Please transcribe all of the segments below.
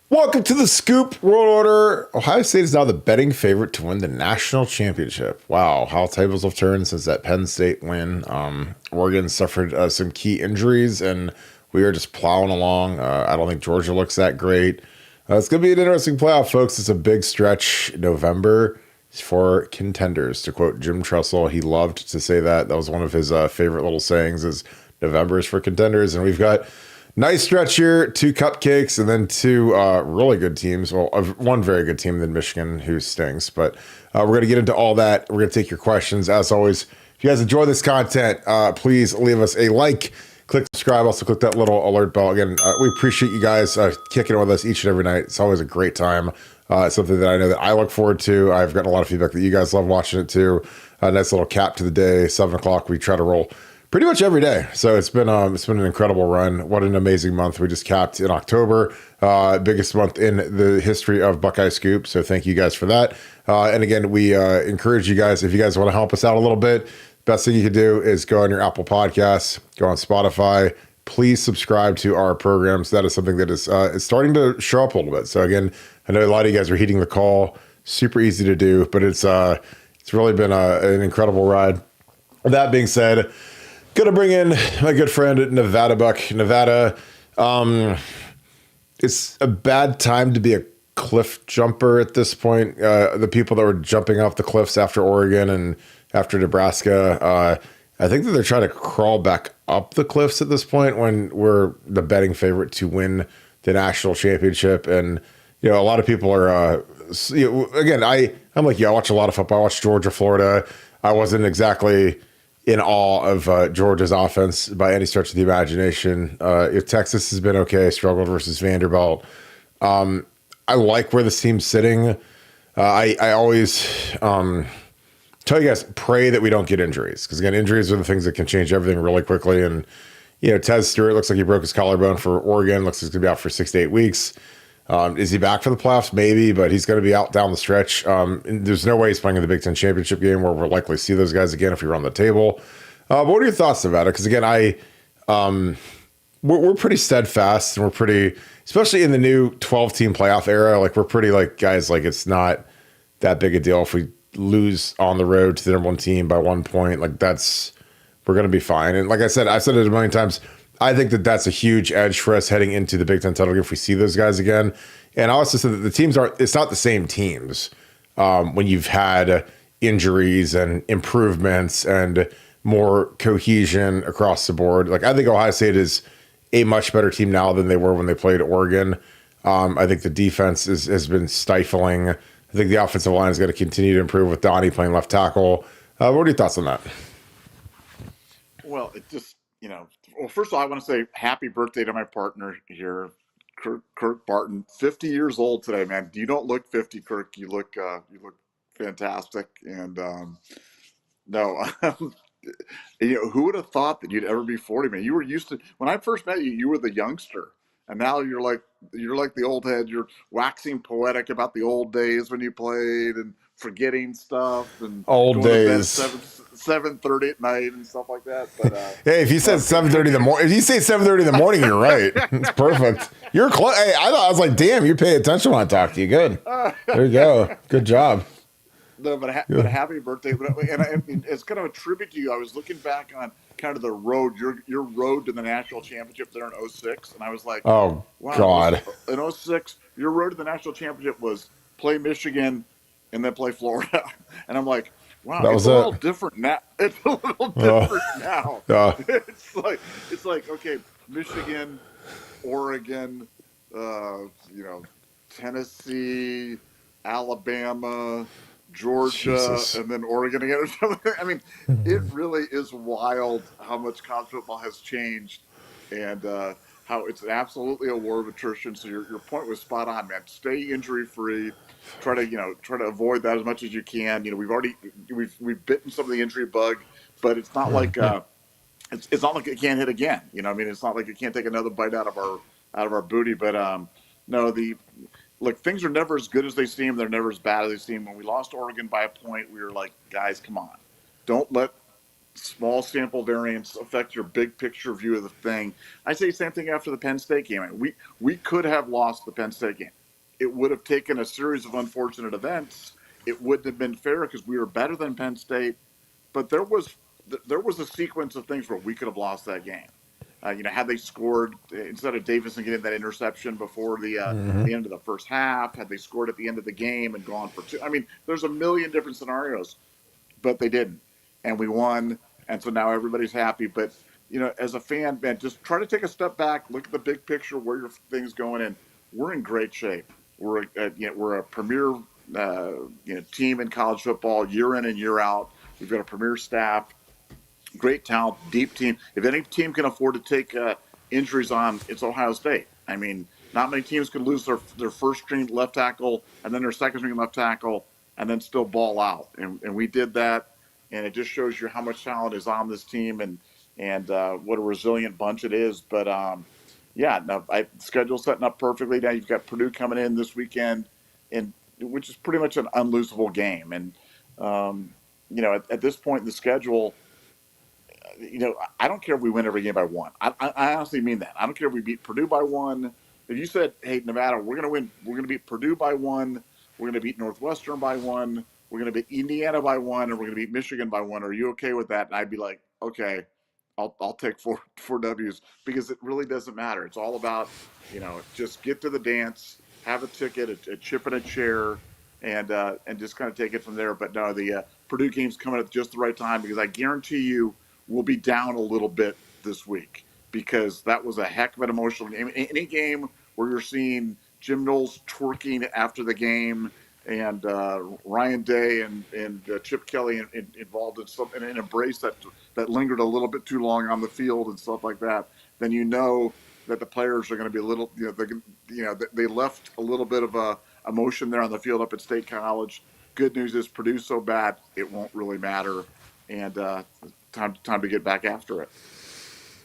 Welcome to the Scoop World Order. Ohio State is now the betting favorite to win the national championship. Wow, how tables have turned since that Penn State win. Oregon suffered some key injuries, and we are just plowing along. I don't think Georgia looks that great. It's going to be an interesting playoff, folks. It's a big stretch. November for contenders, to quote Jim Tressel. He loved to say that. That was one of his favorite little sayings, is November is for contenders. And we've got nice stretch here, 2 cupcakes, and then 2 really good teams. Well, one very good team, then Michigan, who stinks. But we're going to get into all that. We're going to take your questions. As always, if you guys enjoy this content, please leave us a like, click subscribe, also click that little alert bell. Again, we appreciate you guys kicking it with us each and every night. It's always a great time. It's something that I know that I look forward to. I've gotten a lot of feedback that you guys love watching it too. A nice little cap to the day, 7 o'clock. We try to roll pretty much every day. So it's been an incredible run. What an amazing month we just capped in October. Biggest month in the history of Buckeye Scoop. So thank you guys for that. And again, we encourage you guys, if you guys want to help us out a little bit, best thing you can do is go on your Apple Podcasts, go on Spotify. Please subscribe to our programs. That is something that is starting to show up a little bit. So again, I know a lot of you guys are heeding the call. Super easy to do, but it's really been an incredible ride. With that being said, going to bring in my good friend Nevadabuck. Nevada, it's a bad time to be a cliff jumper at this point. The people that were jumping off the cliffs after Oregon and after Nebraska, I think that they're trying to crawl back up the cliffs at this point when we're the betting favorite to win the national championship. And, you know, a lot of people are, again, I'm like, yeah, I watch a lot of football. I watch Georgia, Florida. I wasn't exactly in awe of Georgia's offense by any stretch of the imagination. Texas has been okay, struggled versus Vanderbilt. I like where this team's sitting. I always tell you guys, pray that we don't get injuries, because again, injuries are the things that can change everything really quickly. And you know, Tez Stewart looks like he broke his collarbone for Oregon. Looks like he's gonna be out for 6 to 8 weeks. Is he back for the playoffs? Maybe, but he's going to be out down the stretch. There's no way he's playing in the Big Ten championship game, where we'll likely see those guys again if we run the table. But what are your thoughts about it? Because again, we're pretty steadfast, and we're pretty, especially in the new 12-team playoff era. Like, we're pretty like, guys, like, it's not that big a deal if we lose on the road to the number 1 team by 1 point. Like, we're going to be fine. And like I said, I've said it a million times, I think that that's a huge edge for us heading into the Big Ten title game if we see those guys again. And I also said that the teams it's not the same teams when you've had injuries and improvements and more cohesion across the board. Like, I think Ohio State is a much better team now than they were when they played Oregon. I think the defense has been stifling. I think the offensive line is going to continue to improve with Donnie playing left tackle. What are your thoughts on that? Well, it just, well, first of all, I want to say happy birthday to my partner here, Kirk Barton. 50 years old today, man. You don't look 50, Kirk. You look fantastic. And no, who would have thought that you'd ever be 40, man? You were used to, when I first met you, you were the youngster, and now you're like the old head. You're waxing poetic about the old days when you played and forgetting stuff and old days. 7:30 at night and stuff like that. But hey, if you said 7:30 in the morning, if you say 7:30 in the morning, you're right. It's perfect. You're close. Hey, I was like, damn, you pay attention when I talk to you. Good. There you go. Good job. No, but happy birthday! And it's kind of a tribute to you. I was looking back on kind of the road, your road to the national championship there in 06, and I was like, oh wow, God! In 06, your road to the national championship was play Michigan and then play Florida, and I'm like, wow, it's a little different now. It's a little different now. It's like okay, Michigan, Oregon, Tennessee, Alabama, Georgia, Jesus. And then Oregon again or something. I mean, it really is wild how much college football has changed, and how it's absolutely a war of attrition. So your point was spot on, man. Stay injury free. Try to avoid that as much as you can. We've bitten some of the injury bug, but it's not like it's not like it can't hit again. It's not like it can't take another bite out of our booty. But no, look, things are never as good as they seem. They're never as bad as they seem. When we lost Oregon by a point, we were like, guys, come on. Don't let small sample variance affect your big picture view of the thing. I say the same thing after the Penn State game. We could have lost the Penn State game. It would have taken a series of unfortunate events. It wouldn't have been fair because we were better than Penn State. But there was a sequence of things where we could have lost that game. Had they scored instead of Davison getting that interception before the end of the first half, had they scored at the end of the game and gone for two. I mean, there's a million different scenarios, but they didn't, and we won, and so now everybody's happy. But as a fan, man, just try to take a step back, look at the big picture, where your thing's going, and we're in great shape. We're a premier team in college football year in and year out. We've got a premier staff. Great talent, deep team. If any team can afford to take injuries on, it's Ohio State. I mean, not many teams can lose their first string left tackle and then their second string left tackle and then still ball out. And we did that, and it just shows you how much talent is on this team and what a resilient bunch it is. But schedule setting up perfectly. Now you've got Purdue coming in this weekend, and which is pretty much an unlosable game. And at this point in the schedule, I don't care if we win every game by one. I honestly mean that. I don't care if we beat Purdue by one. If you said, hey, Nevada, we're going to win, we're going to beat Purdue by one, we're going to beat Northwestern by one, we're going to beat Indiana by one, and we're going to beat Michigan by one, are you okay with that? And I'd be like, okay, I'll take four W's, because it really doesn't matter. It's all about, just get to the dance, have a ticket, a chip and a chair, and just kind of take it from there. But no, the Purdue game's coming at just the right time, because I guarantee you, we'll be down a little bit this week, because that was a heck of an emotional game. Any game where you're seeing Jim Knowles twerking after the game and Ryan Day and Chip Kelly involved in something, an embrace that lingered a little bit too long on the field and stuff like that, then that the players are going to be a little, they left a little bit of emotion there on the field up at State College. Good news is Purdue's so bad it won't really matter, and time to get back after it.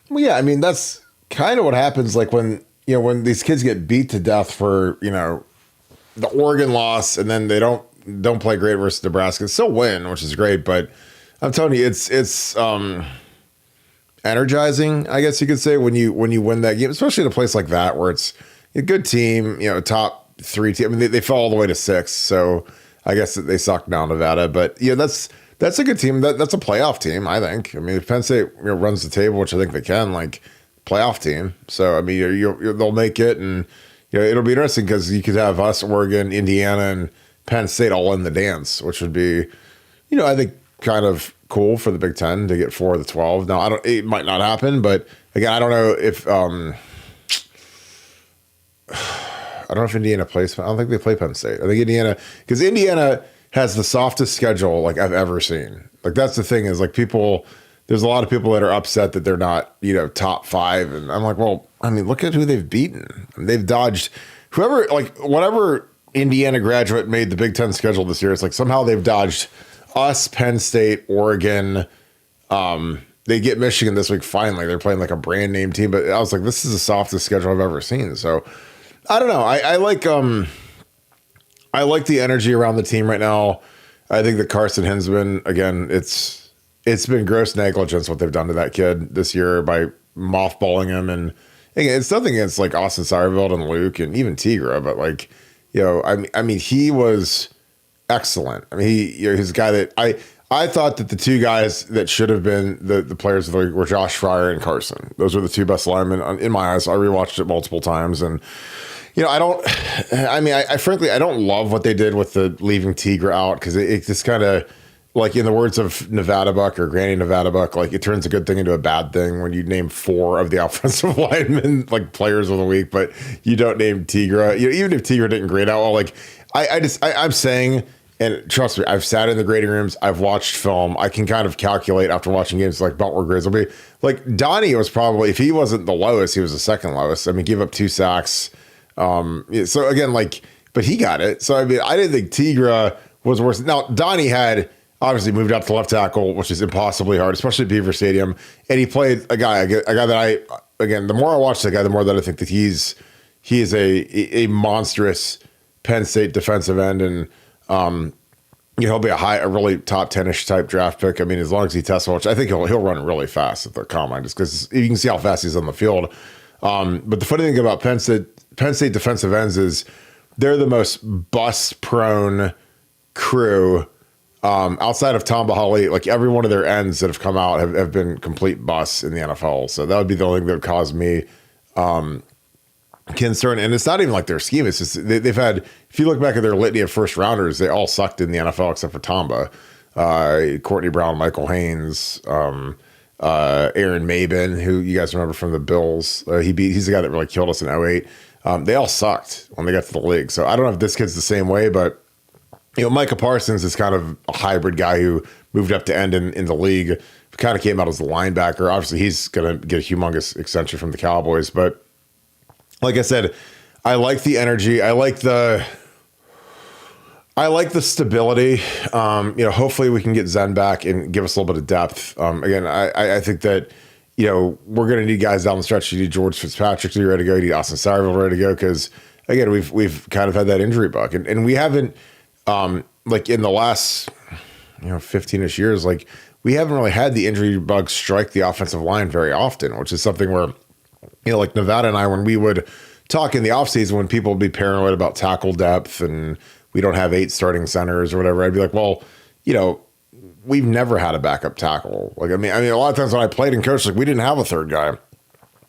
Well, yeah, I mean, that's kind of what happens, like when these kids get beat to death for the Oregon loss, and then they don't play great versus Nebraska. Still win, which is great, but I'm telling you, it's energizing, I guess you could say, when you win that game, especially in a place like that where it's a good team, top 3 team. I mean, they fell all the way to 6, so I guess they sucked down Nevada, but that's a good team. That's a playoff team, I think. I mean, if Penn State runs the table, which I think they can, like, playoff team. So, I mean, they'll make it, and it'll be interesting because you could have us, Oregon, Indiana, and Penn State all in the dance, which would be, I think kind of cool for the Big Ten to get 4 of the 12. Now, it might not happen, but again, I don't know if Indiana plays. I don't think they play Penn State. I think because Indiana has the softest schedule like I've ever seen. Like, that's the thing, is like there's a lot of people that are upset that they're not, top 5. And I'm like, well, I mean, look at who they've beaten. They've dodged whatever Indiana graduate made the Big Ten schedule this year. It's like somehow they've dodged us, Penn State, Oregon. They get Michigan this week. Finally, they're playing like a brand name team, but I was like, this is the softest schedule I've ever seen. So I don't know. I like the energy around the team right now. I think that Carson Hinzman, again, it's been gross negligence what they've done to that kid this year by mothballing him. And again, it's nothing against like Austin Seyerveld and Luke and even Tigra, but like, I mean, he was excellent. I mean, he's a guy that I thought that the 2 guys that should have been the players of the league were Josh Fryer and Carson. Those were the 2 best linemen in my eyes. I rewatched it multiple times, and I frankly don't love what they did with the leaving Tigra out, because it just kind of, like, in the words of Nevadabuck or Granny Nevadabuck, like, it turns a good thing into a bad thing when you name 4 of the offensive linemen like players of the week, but you don't name Tigra. Even if Tigra didn't grade out well, like, I'm saying, and trust me, I've sat in the grading rooms, I've watched film, I can kind of calculate after watching games like about where grades will be. Like, Donnie was probably, if he wasn't the lowest, he was the second lowest. I mean, give up 2 sacks. So again, like, but he got it. So I mean, I didn't think Tigra was worse. Now, Donnie had obviously moved out to left tackle, which is impossibly hard, especially at Beaver Stadium. And he played a guy that the more I watch the guy, the more that I think that he is a monstrous Penn State defensive end. And, he'll be a really top 10-ish type draft pick. I mean, as long as he tests well, which I think he'll run really fast at the combine, just because you can see how fast he's on the field. But the funny thing about Penn State defensive ends is they're the most bust-prone crew outside of Tom Bahali. Like every one of their ends that have come out have been complete busts in the NFL. So that would be the only thing that would cause me concern. And it's not even like their scheme. It's just they've had, if you look back at their litany of first rounders, they all sucked in the NFL except for Tamba, Courtney Brown, Michael Haynes, Aaron Mabin, who you guys remember from the Bills. He's the guy that really killed us in 08. They all sucked when they got to the league. So I don't know if this kid's the same way, but Micah Parsons is kind of a hybrid guy who moved up to end in the league. Kind of came out as the linebacker. Obviously, he's going to get a humongous extension from the Cowboys, but like I said, I like the energy. I like the stability. Hopefully we can get Zen back and give us a little bit of depth. Again, I think that, we're going to need guys down the stretch. You need George Fitzpatrick to be ready to go. You need Austin Sarville ready to go. Cause again, we've kind of had that injury bug and we haven't, like in the last, 15-ish years, like we haven't really had the injury bug strike the offensive line very often, which is something where, like Nevada and I, when we would talk in the offseason, when people would be paranoid about tackle depth and we don't have 8 starting centers or whatever, I'd be like, well, we've never had a backup tackle. Like, I mean, a lot of times when I played and coached, like we didn't have a third guy.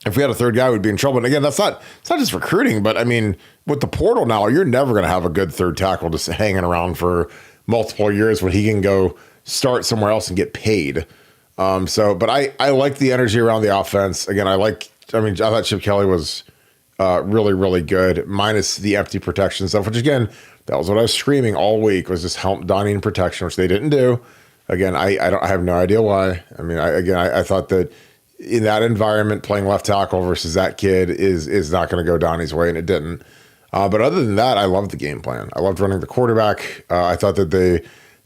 If we had a third guy, we'd be in trouble. And again, it's not just recruiting, but I mean, with the portal now, you're never going to have a good third tackle just hanging around for multiple years when he can go start somewhere else and get paid. But I like the energy around the offense. Again, I thought Chip Kelly was really, really good, minus the empty protection stuff, which again, that was what I was screaming all week, was just help Donnie in protection, which they didn't do. Again, I have no idea why. I mean, I thought that in that environment, playing left tackle versus that kid is not going to go Donnie's way, and it didn't. But other than that, I loved the game plan. I loved running the quarterback. I thought that the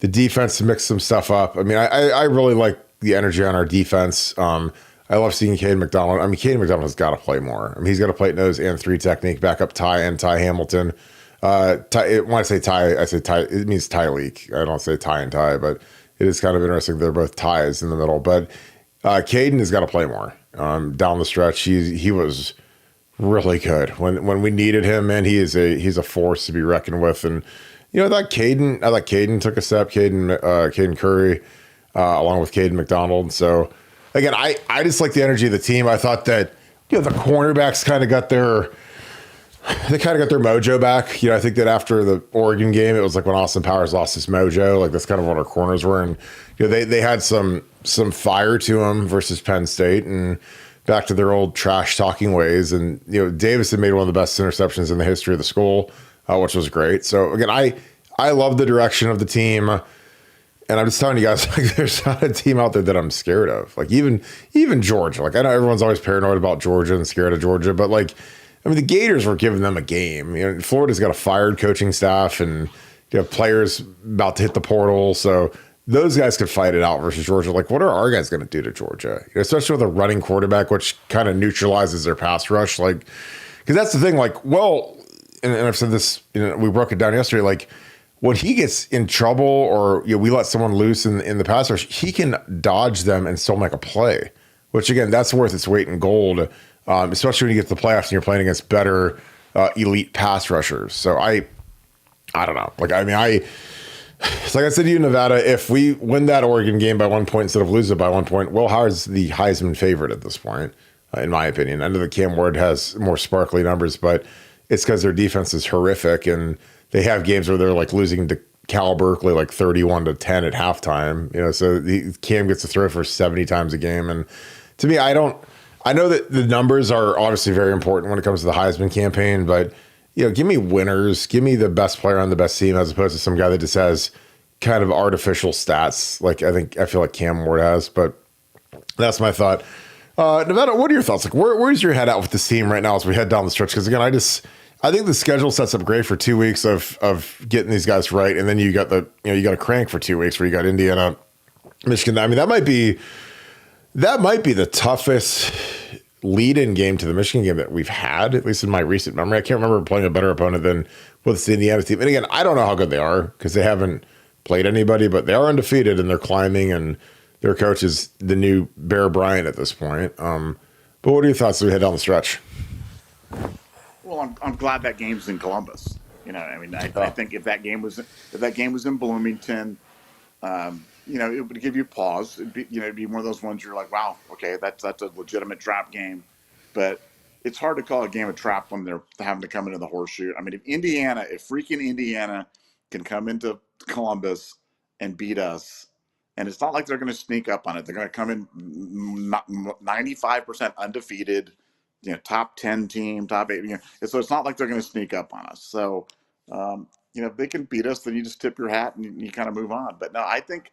defense mixed some stuff up. I mean, I really like the energy on our defense. I love seeing Caden McDonald. I mean, Caden McDonald has got to play more. I mean, he's got to play nose and 3 technique, back up Ty and Ty Hamilton. When I say Ty, it means Ty Leak. I don't say Ty and Ty, but it is kind of interesting. They're both ties in the middle. But Caden has got to play more down the stretch. He was really good when we needed him, man. He's a force to be reckoned with. And I thought Caden took a step. Caden Curry, along with Caden McDonald. So again, I just like the energy of the team. I thought that the cornerbacks kind of got their mojo back. I think that after the Oregon game, it was like when Austin Powers lost his mojo. Like that's kind of what our corners were, and they had some fire to them versus Penn State and back to their old trash talking ways. And Davis had made one of the best interceptions in the history of the school, which was great. So again, I love the direction of the team, and I'm just telling you guys, like there's not a team out there that I'm scared of. Like even Georgia. Like I know everyone's always paranoid about Georgia and scared of Georgia, but like. I mean, the Gators were giving them a game. Florida's got a fired coaching staff, and you have players about to hit the portal. So those guys could fight it out versus Georgia. Like, what are our guys going to do to Georgia? Especially with a running quarterback, which kind of neutralizes their pass rush. Like, because that's the thing. Like, well, and I've said this. We broke it down yesterday. Like, when he gets in trouble, or we let someone loose in the pass rush, he can dodge them and still make a play. Which again, that's worth its weight in gold. Especially when you get to the playoffs and you're playing against better elite pass rushers. So I don't know. Like, I mean, it's like I said to you, Nevada, if we win that Oregon game by 1 point instead of lose it by 1 point, Will Howard's the Heisman favorite at this point, in my opinion. I know that Cam Ward has more sparkly numbers, but it's because their defense is horrific, and they have games where they're like losing to Cal Berkeley like 31-10 at halftime. So Cam gets to throw for 70 times a game. And to me, I know that the numbers are obviously very important when it comes to the Heisman campaign, but give me winners, give me the best player on the best team, as opposed to some guy that just has kind of artificial stats. Like I feel like Cam Ward has, but that's my thought. Nevada, what are your thoughts? Like, where's your head at with this team right now as we head down the stretch? Because again, I think the schedule sets up great for 2 weeks of getting these guys right, and then you got a crank for 2 weeks where you got Indiana, Michigan. I mean, that might be the toughest lead-in game to the Michigan game that we've had, at least in my recent memory. I can't remember playing a better opponent than with the Indiana team. And again, I don't know how good they are because they haven't played anybody, but they are undefeated and they're climbing, and their coach is the new Bear Bryant at this point. But what are your thoughts as we head down the stretch? Well, I'm glad that game's in Columbus. I mean, I think if that game was in Bloomington, it would give you pause. It'd be one of those ones you're like, wow, okay, that's a legitimate trap game. But it's hard to call a game a trap when they're having to come into the horseshoe. I mean, if freaking Indiana can come into Columbus and beat us, and it's not like they're going to sneak up on it. They're going to come in 95% undefeated, top 10 team, top 8. So it's not like they're going to sneak up on us. So, if they can beat us, then you just tip your hat and you kind of move on. But no, I think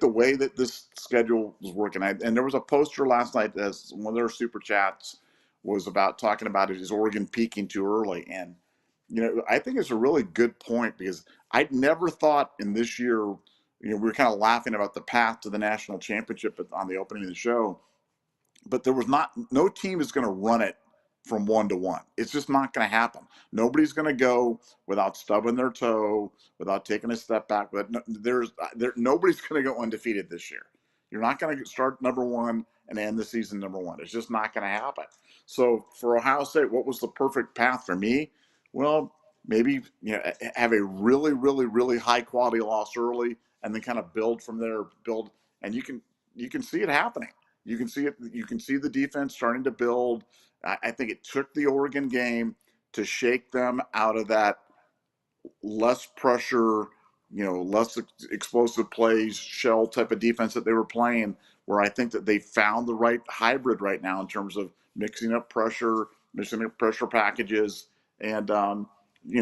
the way that this schedule was working, and there was a poster last night as one of their super chats was about talking about it, is Oregon peaking too early. And, I think it's a really good point, because I'd never thought in this year, we were kind of laughing about the path to the national championship on the opening of the show, but no team is going to run it from 1-1. It's just not going to happen. Nobody's going to go without stubbing their toe, without taking a step back. But nobody's going to go undefeated this year. You're not going to start number 1 and end the season number 1. It's just not going to happen. So for Ohio State, what was the perfect path for me? Well, maybe have a really, really, really high quality loss early, and then kind of build from there. And you can see it happening. You can see it. You can see the defense starting to build. I think it took the Oregon game to shake them out of that less pressure, less explosive plays, shell type of defense that they were playing, where I think that they found the right hybrid right now in terms of mixing up pressure packages. And,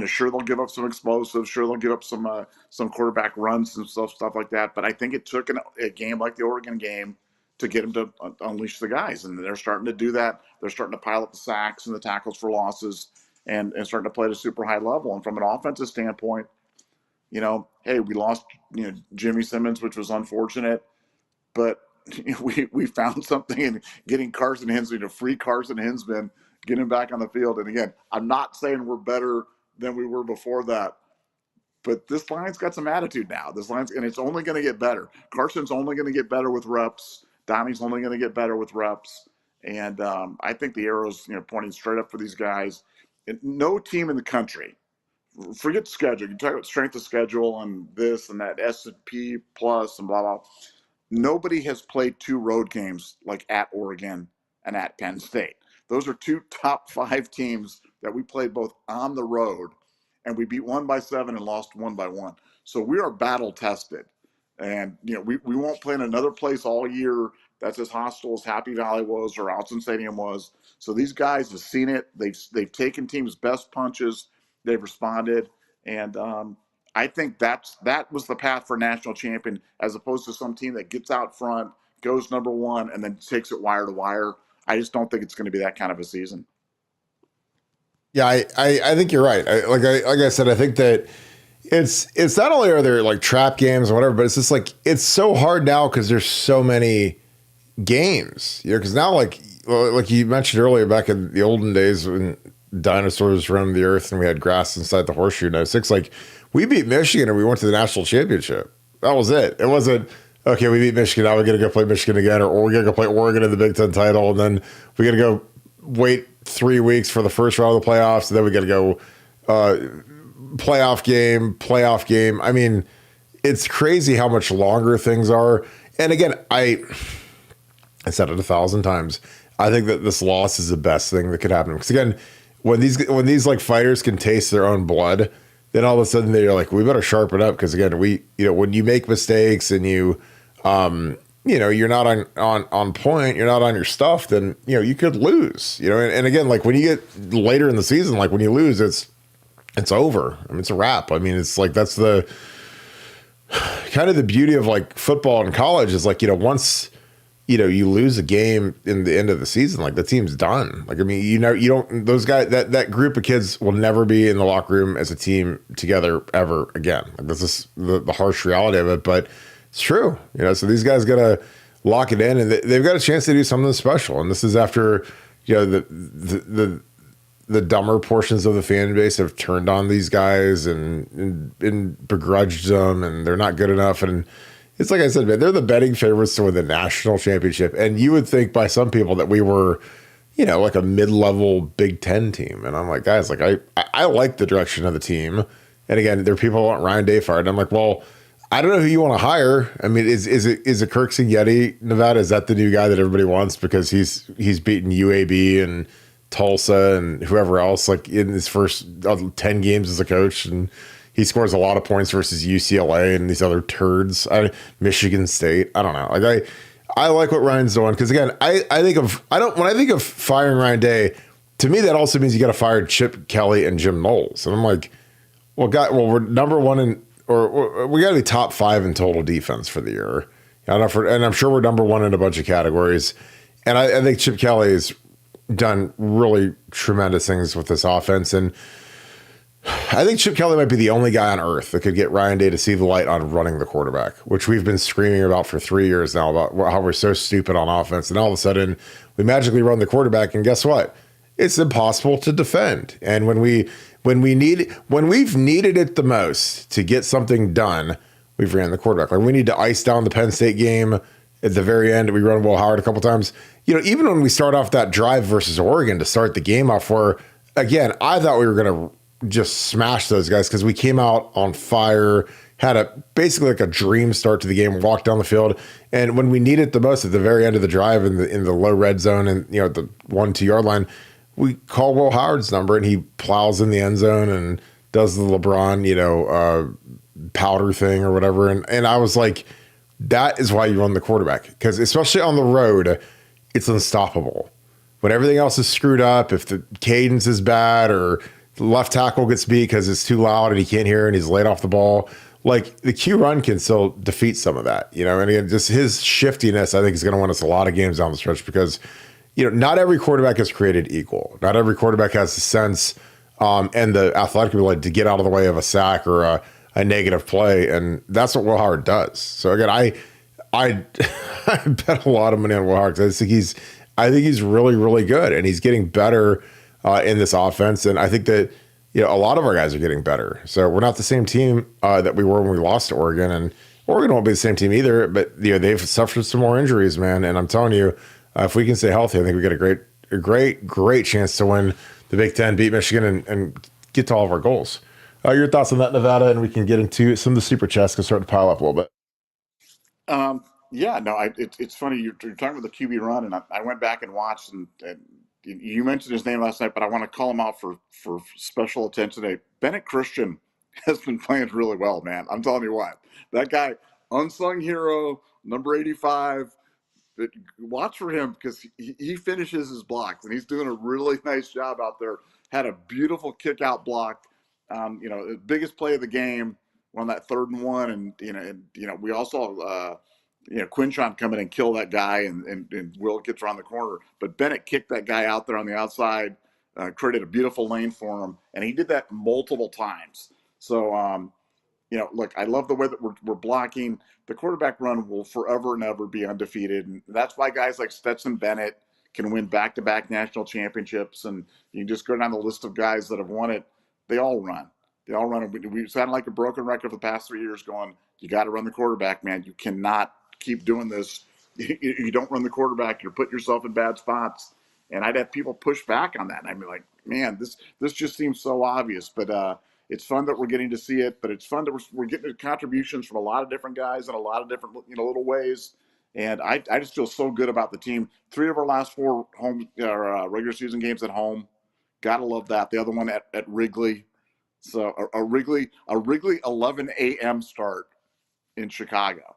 sure, they'll give up some explosives. Sure, they'll give up some quarterback runs and stuff like that. But I think it took a game like the Oregon game to get them to unleash the guys. And they're starting to do that. They're starting to pile up the sacks and the tackles for losses and starting to play at a super high level. And from an offensive standpoint, hey, we lost, Jimmy Simmons, which was unfortunate, but we found something in getting Carson Hinzman, to free Carson Hinzman, get him back on the field. And again, I'm not saying we're better than we were before that, but this line's got some attitude now. And it's only going to get better. Carson's only going to get better with reps. Donnie's only going to get better with reps. And I think the arrow's, pointing straight up for these guys. And no team in the country, forget schedule. You talk about strength of schedule and this and that S&P plus and blah, blah. Nobody has played 2 road games like at Oregon and at Penn State. Those are 2 top 5 teams that we played both on the road, and we beat 1 by 7 and lost 1 by 1. So we are battle tested. And, we won't play in another place all year that's as hostile as Happy Valley was or Alton Stadium was. So these guys have seen it. They've taken teams' best punches. They've responded. And I think that was the path for national champion, as opposed to some team that gets out front, goes number 1, and then takes it wire to wire. I just don't think it's going to be that kind of a season. Yeah, I think you're right. Like I said, I think that it's not only are there like trap games or whatever, but it's just like it's so hard now because there's so many games. Because now like you mentioned earlier, back in the olden days when dinosaurs roamed the earth and we had grass inside the horseshoe in 06, like we beat Michigan and we went to the national championship. That was it. It wasn't, okay, we beat Michigan, now we're going to go play Michigan again, or we're going to go play Oregon in the Big Ten title, and then we're going to go wait 3 weeks for the first round of the playoffs, and then we got to go playoff game. I mean, it's crazy how much longer things are. And again, I said it 1,000 times. I think that this loss is the best thing that could happen. Because again, when these like fighters can taste their own blood, then all of a sudden they're like, we better sharpen up. Because again, when you make mistakes and you're not on point, you're not on your stuff, then you could lose. And again, like when you get later in the season, like when you lose, it's over. I mean, it's a wrap. I mean, it's like that's the kind of the beauty of like football and college is like once you lose a game in the end of the season, like the team's done. Like, I mean, you don't, those guys, that group of kids will never be in the locker room as a team together ever again. Like, this is the harsh reality of it, but it's true. So these guys got to lock it in, and they've got a chance to do something special. And this is after, the the dumber portions of the fan base have turned on these guys and begrudged them, and they're not good enough. And it's like I said, man, they're the betting favorites to win the national championship. And you would think by some people that we were, like a mid-level Big Ten team. And I'm like, guys, like I like the direction of the team. And again, there are people who want Ryan Day fired. I'm like, well, I don't know who you want to hire. I mean, is it Kirk Barton, Nevada? Is that the new guy that everybody wants because he's beaten UAB and Tulsa and whoever else like in his first 10 games as a coach, and he scores a lot of points versus UCLA and these other turds. Michigan State. I don't know. Like I like what Ryan's doing because again, when I think of firing Ryan Day, to me that also means you got to fire Chip Kelly and Jim Knowles, and I'm like, well, we're number one or we got to be top 5 in total defense for the year. And I'm sure we're number 1 in a bunch of categories, and I think Chip Kelly has done really tremendous things with this offense, and I think Chip Kelly might be the only guy on earth that could get Ryan Day to see the light on running the quarterback, which we've been screaming about for 3 years now about how we're so stupid on offense. And all of a sudden we magically run the quarterback, and guess what? It's impossible to defend. And when we've needed it the most to get something done, we've ran the quarterback. Like we need to ice down the Penn State game at the very end. We run Will Howard a couple times. Even when we start off that drive versus Oregon to start the game off, where again, I thought we were going to just smash those guys because we came out on fire, had basically like a dream start to the game, walked down the field. And when we need it the most at the very end of the drive in the low red zone and, the 1-2 yard line, we call Will Howard's number and he plows in the end zone and does the LeBron, powder thing or whatever. And I was like, that is why you run the quarterback, because especially on the road, it's unstoppable. When everything else is screwed up, if the cadence is bad or the left tackle gets beat because it's too loud and he can't hear and he's laid off the ball, like the Q run can still defeat some of that, and again, just his shiftiness, I think, is going to win us a lot of games down the stretch because, not every quarterback is created equal. Not every quarterback has the sense and the athletic ability to get out of the way of a sack or a negative play. And that's what Will Howard does. So again, I bet a lot of money on Will Howard because I think he's really, really good, and he's getting better in this offense. And I think that, a lot of our guys are getting better. So we're not the same team that we were when we lost to Oregon, and Oregon won't be the same team either, but they've suffered some more injuries, man. And I'm telling you, if we can stay healthy, I think we get a great chance to win the Big Ten, beat Michigan, and get to all of our goals. Your thoughts on that, Nevada, and we can get into some of the super chats and start to pile up a little bit. It's funny you're talking about the QB run, and I went back and watched, and you mentioned his name last night, but I want to call him out for special attention today. Bennett Christian has been playing really well, man. I'm telling you what, that guy, unsung hero, number 85. But watch for him because he finishes his blocks, and he's doing a really nice job out there. Had a beautiful kick out block, the biggest play of the game on that 3rd and 1, and we also Quinchon come in and kill that guy, and Will gets around the corner, but Bennett kicked that guy out there on the outside, created a beautiful lane for him, and he did that multiple times. So look, I love the way that we're blocking. The quarterback run will forever and ever be undefeated. And that's why guys like Stetson Bennett can win back-to-back national championships. And you can just go down the list of guys that have won it. They all run. We sound like a broken record for the past 3 years going, you got to run the quarterback, man. You cannot keep doing this. You don't run the quarterback, you're putting yourself in bad spots. And I'd have people push back on that. And I'd be like, man, this just seems so obvious. But it's fun that we're getting to see it, but it's fun that we're getting contributions from a lot of different guys in a lot of different little ways. And I just feel so good about the team. 3 of our last 4 home regular season games at home. Gotta love that. The other one at Wrigley. So a Wrigley 11 a.m. start in Chicago.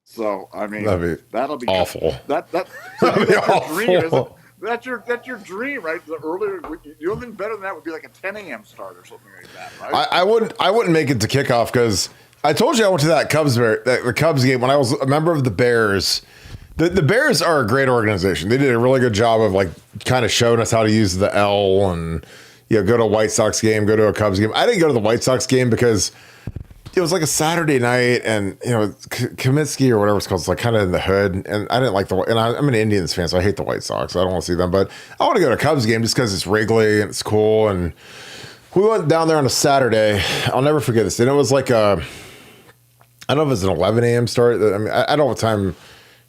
So I mean that'll be awful. That's be awful. Dream, isn't it? That's your dream, right? The earlier, the only thing better than that would be like a 10 a.m. start or something like that, right? I wouldn't make it to kickoff because I told you I went to that the Cubs game when I was a member of the Bears. The Bears are a great organization. They did a really good job of like kind of showing us how to use the L and go to a White Sox game, go to a Cubs game. I didn't go to the White Sox game because it was like a Saturday night, and Kaminsky or whatever it's called, it's like kind of in the hood, and I didn't like and I'm an Indians fan, so I hate the White Sox. So I don't want to see them, but I want to go to a Cubs game just because it's Wrigley and it's cool. And we went down there on a Saturday. I'll never forget this, and it was like I don't know if it was an 11 a.m. start. I mean, I don't know what time,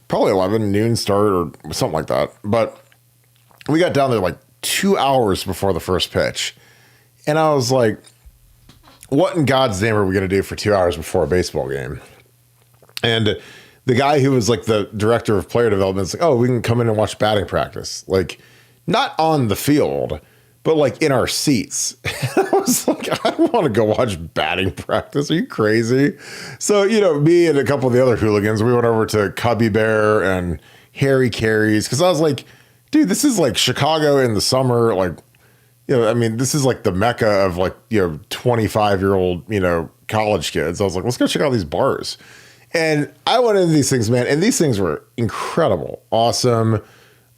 probably 11 noon start or something like that. But we got down there like 2 hours before the first pitch, and I was like, what in God's name are we going to do for 2 hours before a baseball game? And the guy who was like the director of player development is like, oh, we can come in and watch batting practice. Like, not on the field, but like in our seats. I was like, I don't want to go watch batting practice. Are you crazy? So, me and a couple of the other hooligans, we went over to Cubby Bear and Harry Carey's, because I was like, dude, this is like Chicago in the summer. Like, this is like the mecca of like, 25-year-old, college kids. I was like, let's go check out these bars. And I went into these things, man, and these things were incredible, awesome,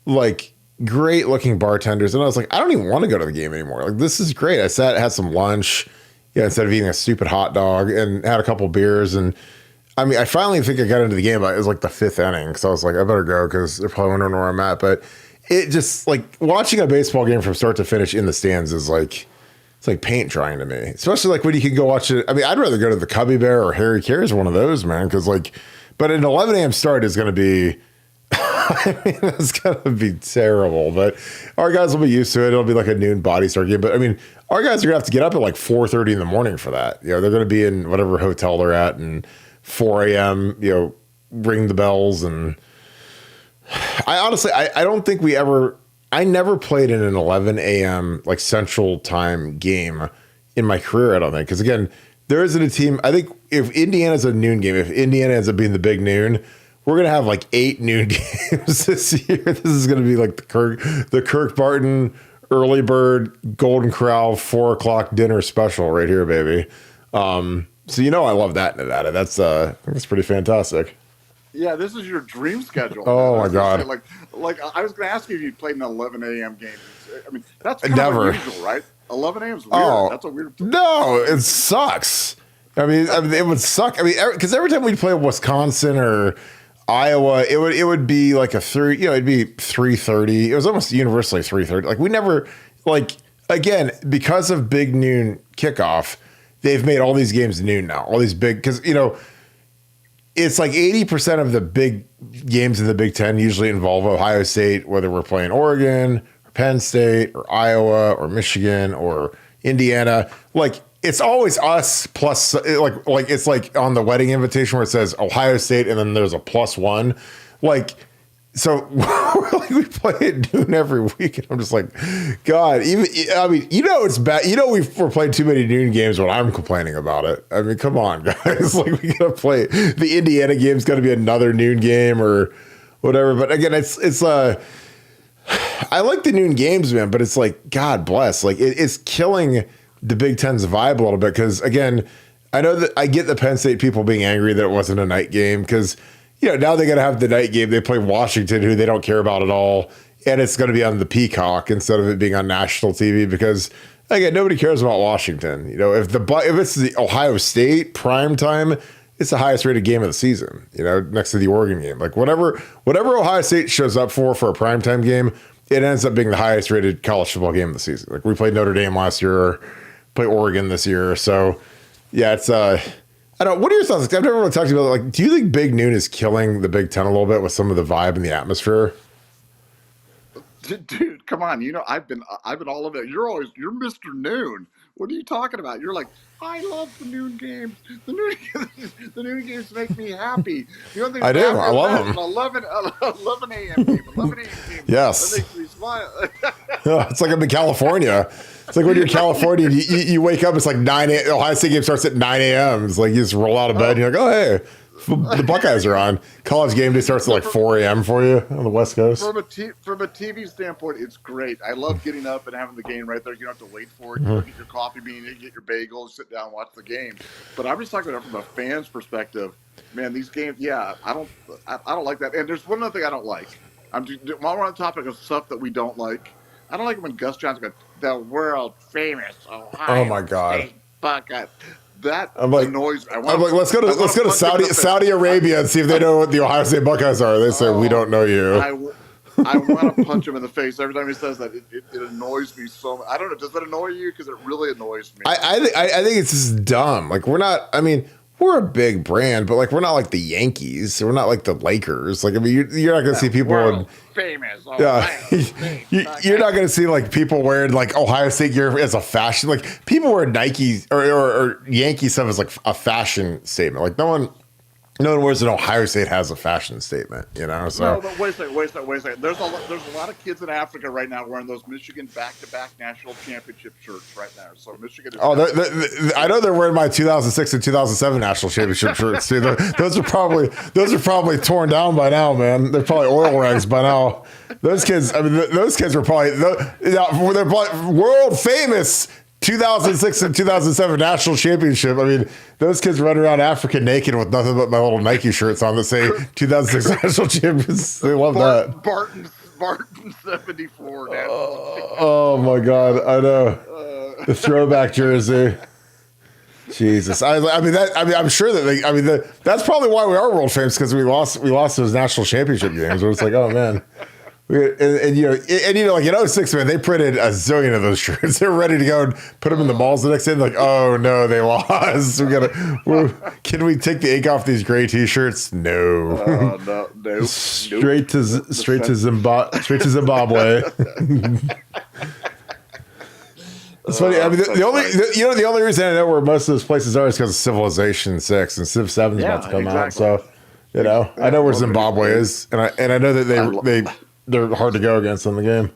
like great looking bartenders. And I was like, I don't even want to go to the game anymore. Like, this is great. I had some lunch, instead of eating a stupid hot dog, and had a couple beers. And I mean, I finally think I got into the game, but it was like the 5th inning. So I was like, I better go because they're probably wondering where I'm at. But it just, like, watching a baseball game from start to finish in the stands is like, it's like paint drying to me, especially like when you can go watch it. I mean, I'd rather go to the Cubby Bear or Harry Carey's, one of those, man. Cause like, but an 11 a.m. start is going to be, I mean, it's going to be terrible, but our guys will be used to it. It'll be like a noon body start game. But I mean, our guys are gonna have to get up at like 4:30 in the morning for that. They're going to be in whatever hotel they're at, and 4 a.m., ring the bells. And I honestly, I don't think I never played in an 11 a.m. like Central Time game in my career, I don't think. Because again, there isn't a team. I think if Indiana's a noon game, if Indiana ends up being the big noon, we're going to have like 8 noon games this year. This is going to be like the Kirk Barton early bird Golden Corral 4 o'clock dinner special right here, baby. So I love that in Nevada. That's pretty fantastic. Yeah, this is your dream schedule. Oh my God! Say, like I was going to ask you if you played an 11 a.m. game. I mean, that's kind Never. of unusual, right? 11 a.m. is weird. Oh, that's a weird. No, it sucks. I mean, it would suck. I mean, because every time we play Wisconsin or Iowa, it would be like it'd be 3:30. It was almost universally 3:30. Like, we never, like, again, because of big noon kickoff, they've made all these games noon now. All these big, because it's like 80% of the big games in the Big Ten usually involve Ohio State, whether we're playing Oregon or Penn State or Iowa or Michigan or Indiana. Like, it's always us plus, like it's like on the wedding invitation where it says Ohio State and then there's a +1. Like, so we play at noon every week, and I'm just like, God, it's bad. We're playing too many noon games when I'm complaining about it. I mean, come on, guys. Like, we gotta play the Indiana game's got to be another noon game or whatever. But again, it's I like the noon games, man. But it's like, God bless, like it's killing the Big Ten's vibe a little bit. Because again, I know that I get the Penn State people being angry that it wasn't a night game because, now they got to have the night game. They play Washington, who they don't care about at all. And it's going to be on the Peacock instead of it being on national TV because, again, nobody cares about Washington. If it's the Ohio State prime time, it's the highest rated game of the season, next to the Oregon game. Like, whatever Ohio State shows up for a primetime game, it ends up being the highest rated college football game of the season. Like, we played Notre Dame last year, play Oregon this year. So, yeah, it's I don't. What are your thoughts? I've never really talked about it. Like, do you think Big Noon is killing the Big Ten a little bit with some of the vibe and the atmosphere? Dude, come on. I've been all of it. You're Mr. Noon. What are you talking about? You're like, I love the noon games. The noon games make me happy. I do. I love them. 11 a.m. game. 11 a.m. game. Yes. That makes me smile. It's like I'm in California. It's like when you're in California, you wake up, it's like 9 a.m. Ohio State game starts at 9 a.m. It's like you just roll out of bed and you're like, oh, hey, the Buckeyes are on. College game day starts at like 4 a.m. for you on the West Coast. From a TV standpoint, it's great. I love getting up and having the game right there. You don't have to wait for it. You get your coffee bean, you get your bagels, sit down, watch the game. But I'm just talking about from a fan's perspective. Man, these games, I don't like that. And there's one other thing I don't like. While we're on the topic of stuff that we don't like, I don't like it when Gus Johnson goes, the world famous Ohio my God. State Buckeyes. that I'm like, annoys me. I'm like, let's go to Saudi Arabia and see if they know what the Ohio State Buckeyes are. They say we don't know you. I want to punch him in the face every time he says that. It annoys me so much. I don't know. Does that annoy you? Because it really annoys me. I think it's just dumb. Like, we're not. I mean, we're a big brand, but like, we're not like the Yankees. We're not like the Lakers. Like, I mean, you're not going to see people famous. You're not going to see like people wearing like Ohio State gear as a fashion. Like, people wear Nike or Yankee stuff as like a fashion statement. Like, no one wears an Ohio State has a fashion statement, you know. So no, but wait a second. There's a lot of kids in Africa right now wearing those Michigan back-to-back national championship shirts right now. So Michigan is I know they're wearing my 2006 and 2007 national championship shirts. See, those are probably torn down by now, man. They're probably oil rags by now. Those kids were probably they're probably world famous 2006 and 2007 national championship. I mean, those kids run around Africa naked with nothing but my little Nike shirts on that say 2006 national champions. They love that. Barton 74. Oh my God, I know the throwback jersey. Jesus, I'm sure that that's probably why we are world famous, because we lost those national championship games where it's like, oh man. And like in 06, man, they printed a zillion of those shirts. They're ready to go and put them in the malls the next day. Like, oh no, they lost. Can we take the ink off these gray T-shirts? No. No. Straight to Zimbabwe. It's funny. I mean, the only reason I know where most of those places are is because of Civilization 6 and Civ 7 is about to come out. So, I know where Zimbabwe is, and I know that they're hard to go against in the game.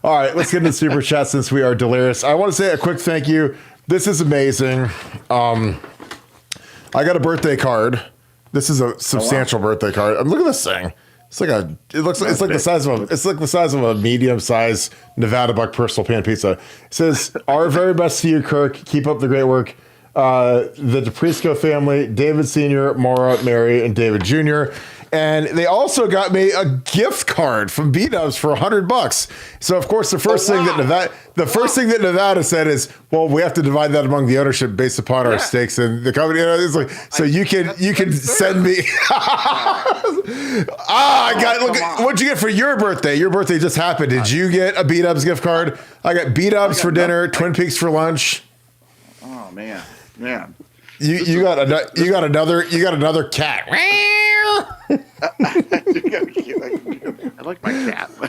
All right, let's get into super chat since we are delirious. I want to say a quick thank you. This is amazing. I got a birthday card. This is a substantial birthday card. Look at this thing. It's like the size of a medium-sized Nevadabuck personal pan pizza. It says, "Our very best to you, Kirk. Keep up the great work. The DePrisco family, David Sr., Maura, Mary, and David Jr." And they also got me a gift card from B-Dubs for $100. So of course, the first thing that Nevada said is, "Well, we have to divide that among the ownership based upon our stakes in the company." It's like, so you can send me. What'd you get for your birthday? Your birthday just happened. Did you get a B-Dubs gift card? I got B-Dubs for dinner, Twin Peaks for lunch. Oh man. You got another cat. I like my cat. I'm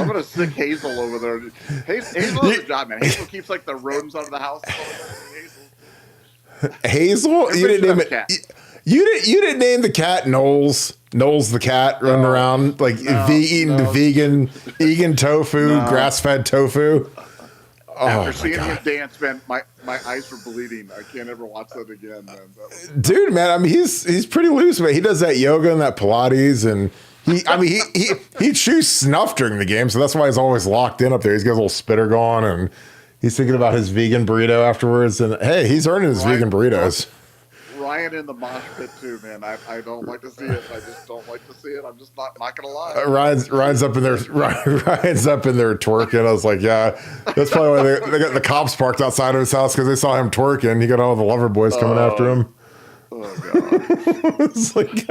gonna stick Hazel over there. Hazel has a job, man. Hazel keeps like the rodents out of the house. Hazel? You didn't name it. You didn't name the cat Knowles. Knowles the cat running around like vegan tofu, grass-fed tofu. After seeing him dance, man, my eyes were bleeding. I can't ever watch that again, man. Dude, man, I mean, he's pretty loose, man. He does that yoga and that Pilates, and he chews snuff during the game, so that's why he's always locked in up there. He's got a little spitter going, and he's thinking about his vegan burrito afterwards. And hey, he's earning his vegan burritos. Ryan in the mosh pit too, man. I don't like to see it. I just don't like to see it. I'm just not gonna lie. Ryan's up in there. Ryan's up in there twerking. I was like, yeah, that's probably why they got the cops parked outside of his house, because they saw him twerking. He got all the lover boys coming after him. Oh god. I was like,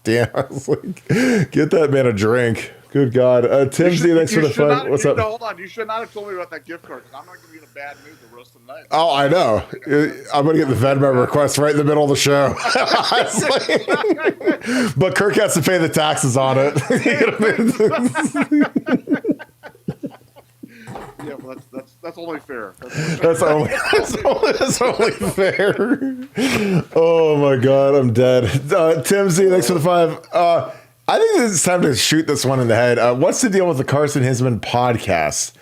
damn. I was like, get that man a drink. Good God. Tim Z, thanks for the fun. What's up? No, hold on. You should not have told me about that gift card, because I'm not going to be in a bad mood the rest of the night. Oh, I know. I'm going to get the Venmo request right in the middle of the show. But Kirk has to pay the taxes on it. Yeah, well, that's only fair. That's only fair. Oh my God, I'm dead. Tim Z, thanks for the 5. I think it's time to shoot this one in the head. What's the deal with the Carson Hinzman podcast?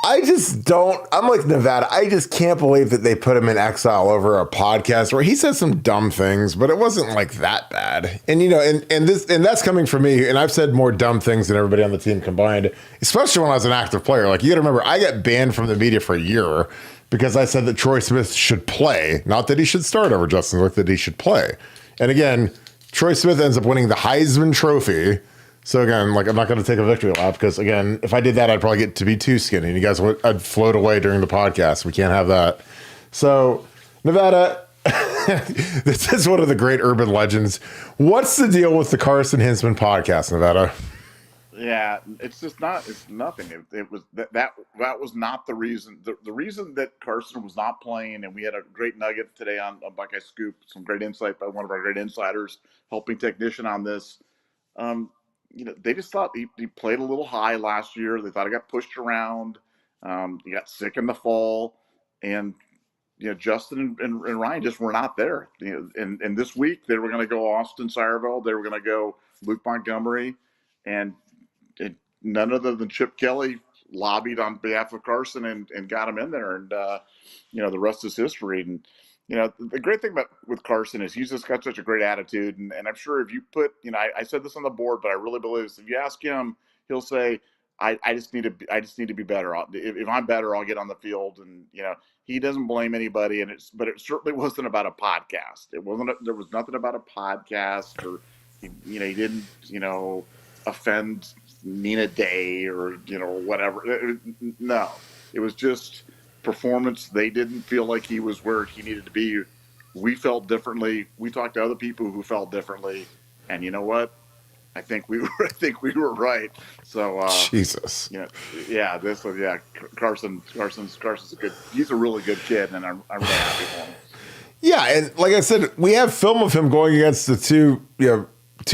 I'm like Nevada. I just can't believe that they put him in exile over a podcast where he said some dumb things, but it wasn't like that bad. And and that's coming from me. And I've said more dumb things than everybody on the team combined, especially when I was an active player. Like, you got to remember, I got banned from the media for a year because I said that Troy Smith should play, not that he should start over Justin Smith, that he should play. And again, Troy Smith ends up winning the Heisman Trophy. So again, like I'm not going to take a victory lap because again, if I did that, I'd probably get to be too skinny, and you guys would I'd float away during the podcast. We can't have that. So Nevada, this is one of the great urban legends. What's the deal with the Carson Hinzman podcast, Nevada? Yeah, it's just not. It's nothing. It was that was not the reason. The reason that Carson was not playing, and we had a great nugget today on Buckeye Scoop, some great insight by one of our great insiders, helping technician on this. They just thought he played a little high last year. They thought he got pushed around. He got sick in the fall, and Justin and Ryan just were not there. And this week they were going to go Austin Sireville. They were going to go Luke Montgomery, and none other than Chip Kelly lobbied on behalf of Carson and got him in there. And, the rest is history. And, the great thing with Carson is he's just got such a great attitude. And I'm sure if you put, I said this on the board, but I really believe this. If you ask him, he'll say, I just need to be better. If I'm better, I'll get on the field. And, he doesn't blame anybody. But it certainly wasn't about a podcast. There was nothing about a podcast or, he didn't, offend Nina Day or whatever. No, it was just performance. They didn't feel like he was where he needed to be. We felt differently. We talked to other people who felt differently, and you know what? I think we were right. So Jesus, this was Carson's a good. He's a really good kid, and I'm really happy for him. Yeah, and like I said, we have film of him going against the two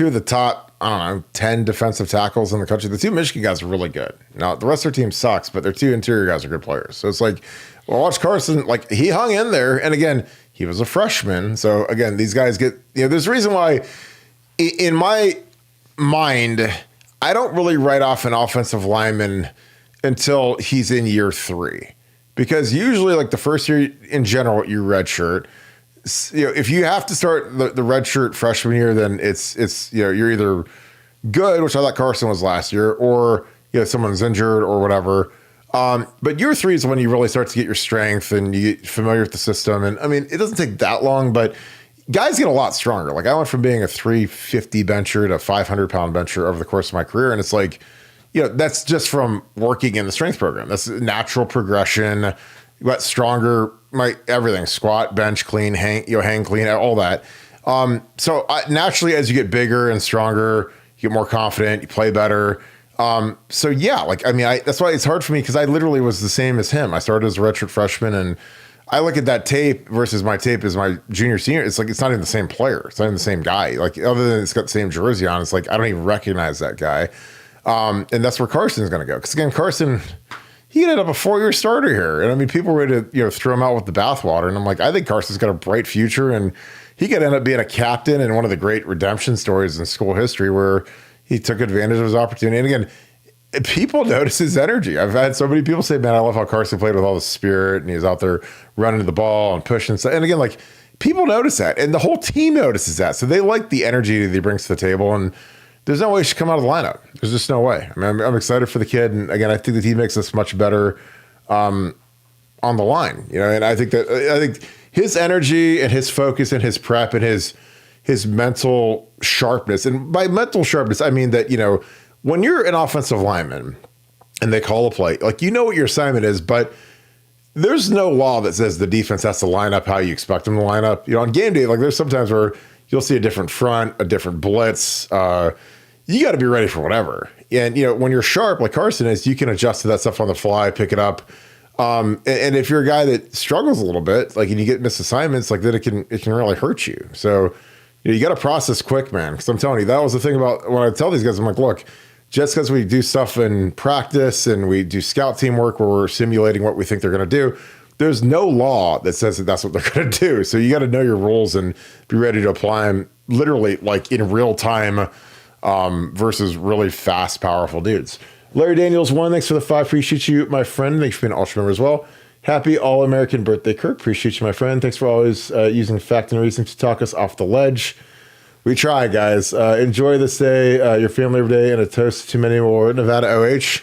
of the top, 10 defensive tackles in the country. The two Michigan guys are really good. Now, the rest of their team sucks, but their two interior guys are good players. So it's like, well, watch Carson, like he hung in there. And again, he was a freshman. So again, these guys get, there's a reason why in my mind, I don't really write off an offensive lineman until he's in year 3. Because usually like the first year in general, you redshirt. If you have to start the redshirt freshman year, then it's you're either good, which I thought Carson was last year, or someone's injured or whatever. But year 3 is when you really start to get your strength and you get familiar with the system. And I mean, it doesn't take that long, but guys get a lot stronger. Like I went from being a 350 bencher to a 500-pound bencher over the course of my career, and it's like, that's just from working in the strength program. That's natural progression. You got stronger, everything, squat, bench, clean, hang clean, all that. So naturally, as you get bigger and stronger, you get more confident, you play better. So yeah, that's why it's hard for me because I literally was the same as him. I started as a redshirt freshman, and I look at that tape versus my tape as my junior, senior. It's like, it's not even the same player. It's not even the same guy. Like other than it's got the same jersey on, it's like, I don't even recognize that guy. And that's where Carson's going to go. Because again, Carson, he ended up a 4-year starter here. And I mean, people were ready to, throw him out with the bathwater. And I'm like, I think Carson's got a bright future, and he could end up being a captain in one of the great redemption stories in school history where he took advantage of his opportunity. And again, people notice his energy. I've had so many people say, man, I love how Carson played with all the spirit and he was out there running to the ball and pushing stuff. And again, like people notice that, and the whole team notices that. So they like the energy that he brings to the table, and there's no way he should come out of the lineup. There's just no way. I mean, I'm excited for the kid. And again, I think that he makes us much better on the line, and I think his energy and his focus and his prep and his mental sharpness, and by mental sharpness, I mean that, when you're an offensive lineman and they call a play, like, what your assignment is, but there's no law that says the defense has to line up how you expect them to line up. On game day, like there's sometimes where you'll see a different front, a different blitz. You got to be ready for whatever. And, when you're sharp, like Carson is, you can adjust to that stuff on the fly, pick it up. And if you're a guy that struggles a little bit, like, and you get missed assignments, like, then it can really hurt you. So, you got to process quick, man. Because I'm telling you, that was the thing about when I tell these guys, I'm like, look, just because we do stuff in practice and we do scout team work where we're simulating what we think they're going to do, there's no law that says that that's what they're going to do. So you got to know your rules and be ready to apply them literally like in real time versus really fast, powerful dudes. Larry Daniels, 1, thanks for the 5. Appreciate you, my friend. Thanks for being an Ultra member as well. Happy All-American birthday, Kirk. Appreciate you, my friend. Thanks for always using fact and reason to talk us off the ledge. We try, guys. Enjoy this day, your family every day, and a toast to many more. Nevada OH.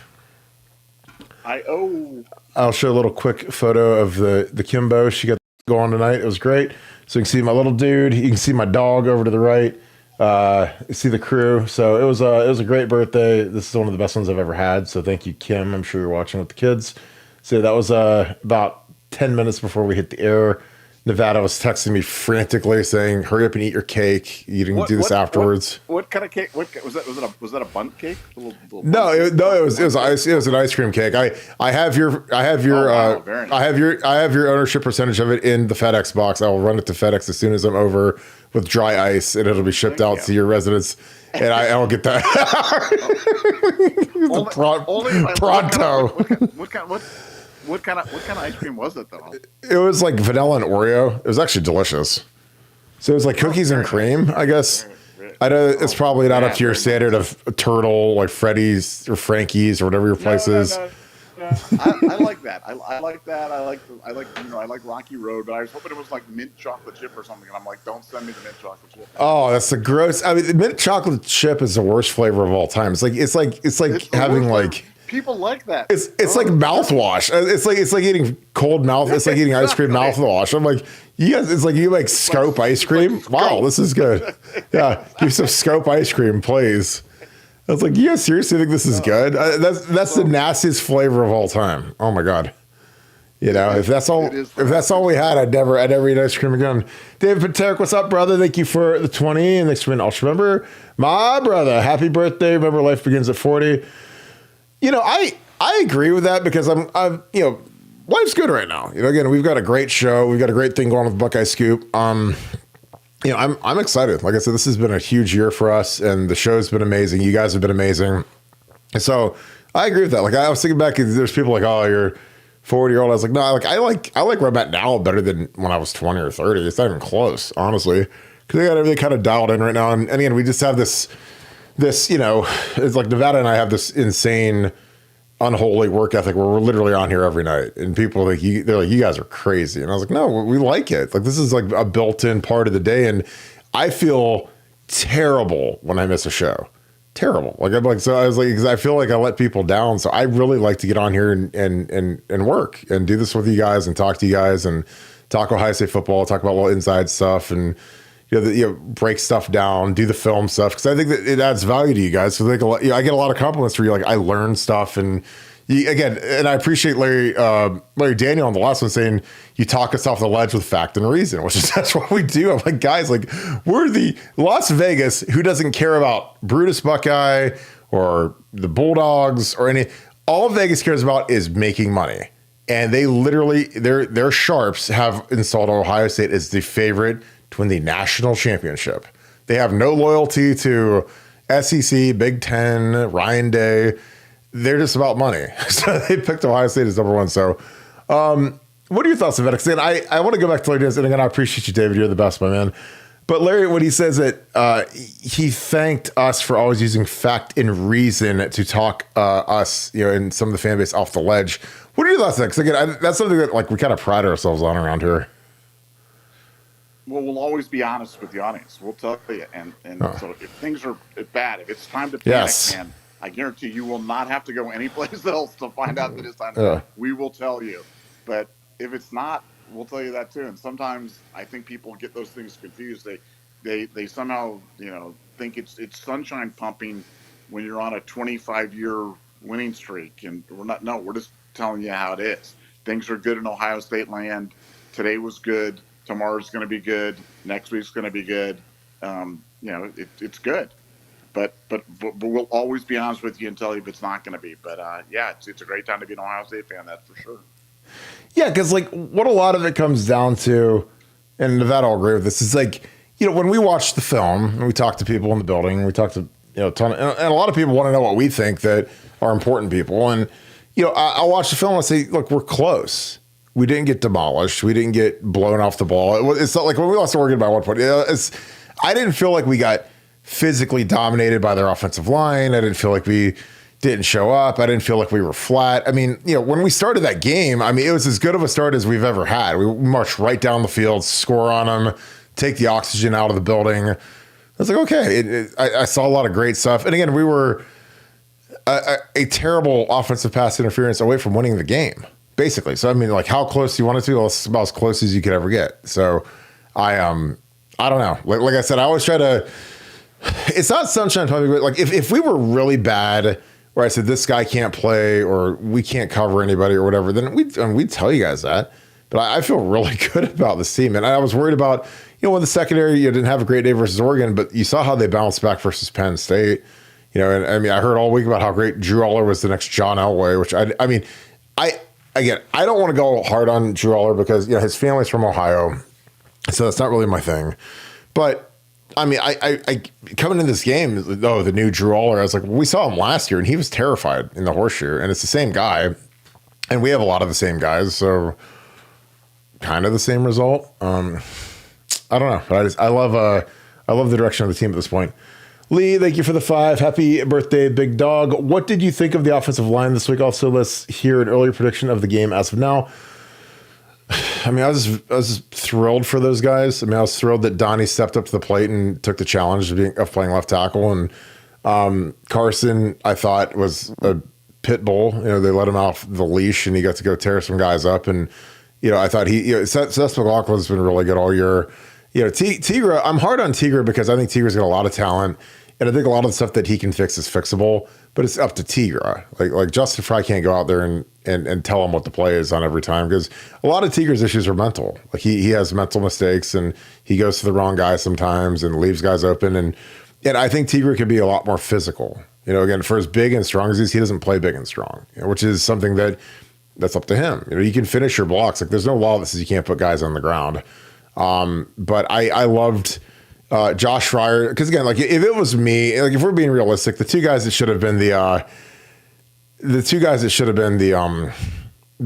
I'll show a little quick photo of the Kimbo. She got going tonight. It was great. So you can see my little dude. You can see my dog over to the right. see the crew. So it was a great birthday. This is one of the best ones I've ever had. So thank you, Kim. I'm sure you're watching with the kids. So that was about 10 minutes before we hit the air. Nevada was texting me frantically saying, "Hurry up and eat your cake. You didn't do this afterwards." What kind of cake? What was that? Was that a bundt cake? No, it was ice. It was an ice cream cake. I have your nice. I have your ownership percentage of it in the FedEx box. I will run it to FedEx as soon as I'm over with dry ice, and it'll be shipped out to your residence. And I'll get that pronto. What kind of ice cream was it though? It was like vanilla and Oreo. It was actually delicious. So it was like cookies and cream, I guess. I know it's probably not up to your standard of Turtle, like Freddy's or Frankie's or whatever your place is. I like that. I like that. I like Rocky Road, but I was hoping it was like mint chocolate chip or something. And I'm like, don't send me the mint chocolate chip. Oh, that's the gross. I mean, the mint chocolate chip is the worst flavor of all time. It's like having like. People like that. It's like mouthwash. It's like eating cold mouth. It's like eating ice cream mouthwash. I'm like, you guys, it's like you like Scope ice cream. Like wow, this is good. Yeah, give me some Scope ice cream, please. I was like, you guys seriously think this is good? That's the nastiest flavor of all time. Oh my god. You know, if that's all we had, I'd never eat ice cream again. David Patek, what's up, brother? Thank you for the 20 and thanks for being ultra member. My brother, happy birthday. Remember, life begins at 40. You know, I agree with that because I'm life's good right now. You know, again, we've got a great show. We've got a great thing going with Buckeye Scoop. I'm excited. Like I said, this has been a huge year for us and the show's been amazing. You guys have been amazing. And so I agree with that. Like I was thinking back, there's people like, oh, you're 40-year-old. I was like, no, I like where I'm at now better than when I was 20 or 30. It's not even close, honestly. Because I got everything kind of dialed in right now. And again, we just have this, you know, it's like Nevada and I have this insane, unholy work ethic where we're literally on here every night. And people they're like, you guys are crazy. And I was like, no, we like it. Like this is like a built-in part of the day. And I feel terrible when I miss a show. Terrible. Like I'm like, so I was like, because I feel like I let people down. So I really like to get on here and work and do this with you guys and talk to you guys and talk Ohio State football, talk about little inside stuff and break stuff down, do the film stuff because I think that it adds value to you guys. So I get a lot of compliments where you're like, I learned stuff, and and I appreciate Larry Daniel on the last one saying you talk us off the ledge with fact and reason, which is that's what we do. I'm like, guys, like we're the Las Vegas who doesn't care about Brutus Buckeye or the Bulldogs or any. All Vegas cares about is making money, and they literally their sharps have installed Ohio State as the favorite to win the national championship. They have no loyalty to SEC, Big Ten, Ryan Day. They're just about money. So they picked Ohio State as number one. So what are your thoughts on that? Because I want to go back to Larry, and again, I appreciate you, David. You're the best, my man. But Larry, when he says that he thanked us for always using fact and reason to talk us, and some of the fan base off the ledge. What are your thoughts on that? Because again, that's something that like we kind of pride ourselves on around here. Well, we'll always be honest with the audience. We'll tell you. And so if things are bad, if it's time to panic, man, I guarantee you will not have to go anyplace else to find out that it's time to panic. We will tell you. But if it's not, we'll tell you that too. And sometimes I think people get those things confused. They somehow, think it's sunshine pumping when you're on a 25-year winning streak. And we're just telling you how it is. Things are good in Ohio State land. Today was good. Tomorrow's going to be good. Next week's going to be good. It's good. But we'll always be honest with you and tell you if it's not going to be. But it's a great time to be an Ohio State fan. That's for sure. Yeah, because like what a lot of it comes down to, and Nevada will agree with this, is like when we watch the film and we talk to people in the building, and we talk to a ton of, and a lot of people want to know what we think that are important people, and I'll watch the film and say, look, we're close. We didn't get demolished. We didn't get blown off the ball. It's not like when we lost to Oregon by 1 point. I didn't feel like we got physically dominated by their offensive line. I didn't feel like we didn't show up. I didn't feel like we were flat. I mean, when we started that game, it was as good of a start as we've ever had. We marched right down the field, score on them, take the oxygen out of the building. I was like, okay. I saw a lot of great stuff. And again, we were a terrible offensive pass interference away from winning the game. Basically. So, like how close you wanted to, well, it's about as close as you could ever get. So I don't know. Like I said, I always try to It's not sunshine puppy, but like if we were really bad, where I said this guy can't play or we can't cover anybody or whatever, then we'd tell you guys that. But I feel really good about this team, and I was worried about when the secondary didn't have a great day versus Oregon, but you saw how they bounced back versus Penn State. And I mean I heard all week about how great Drew Aller was the next John Elway, which I don't want to go hard on Drew Aller because his family's from Ohio, so that's not really my thing, but. I mean, I coming into this game, the new Drew Aller, I was like, well, we saw him last year, and he was terrified in the horseshoe, and it's the same guy, and we have a lot of the same guys, so kind of the same result. I don't know, but I love the direction of the team at this point. Lee, thank you for the 5. Happy birthday, big dog. What did you think of the offensive line this week? Also, let's hear an earlier prediction of the game as of now. I mean, I was thrilled for those guys. I mean, I was thrilled that Donnie stepped up to the plate and took the challenge of playing left tackle. And Carson, I thought, was a pit bull. They let him off the leash, and he got to go tear some guys up. And I thought Seth McLaughlin's been really good all year. Tigra, I'm hard on Tigra because I think Tigra's got a lot of talent, and I think a lot of the stuff that he can fix is fixable. But it's up to Tigra. Like Justin Fry can't go out there and tell him what the play is on every time, because a lot of Tigra's issues are mental. Like he has mental mistakes, and he goes to the wrong guy sometimes and leaves guys open. And I think Tigra could be a lot more physical. Again, for as big and strong as he doesn't play big and strong, which is something that's up to him. You can finish your blocks. Like there's no law that says you can't put guys on the ground. But I loved Josh Fryer, because again, like if it was me, like if we're being realistic, the two guys that should have been the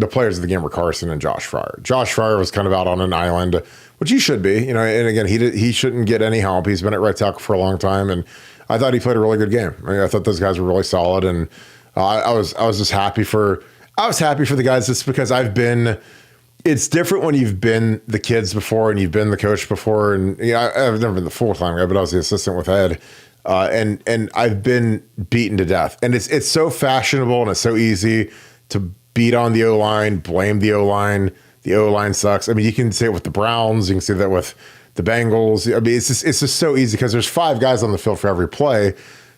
players of the game were Carson and Josh Fryer. Josh Fryer was kind of out on an island, which he should be, and again, he shouldn't get any help. He's been at right tackle for a long time, and I thought he played a really good game. I mean, I thought those guys were really solid, and I was just happy for the guys just because it's different when you've been the kids before and you've been the coach before. And I've never been the full-time guy, but I was the assistant with Ed. And I've been beaten to death. And it's so fashionable and it's so easy to beat on the O-line, blame the O-line. The O-line sucks. I mean, you can say it with the Browns. You can say that with the Bengals. I mean, it's just so easy because there's 5 guys on the field for every play.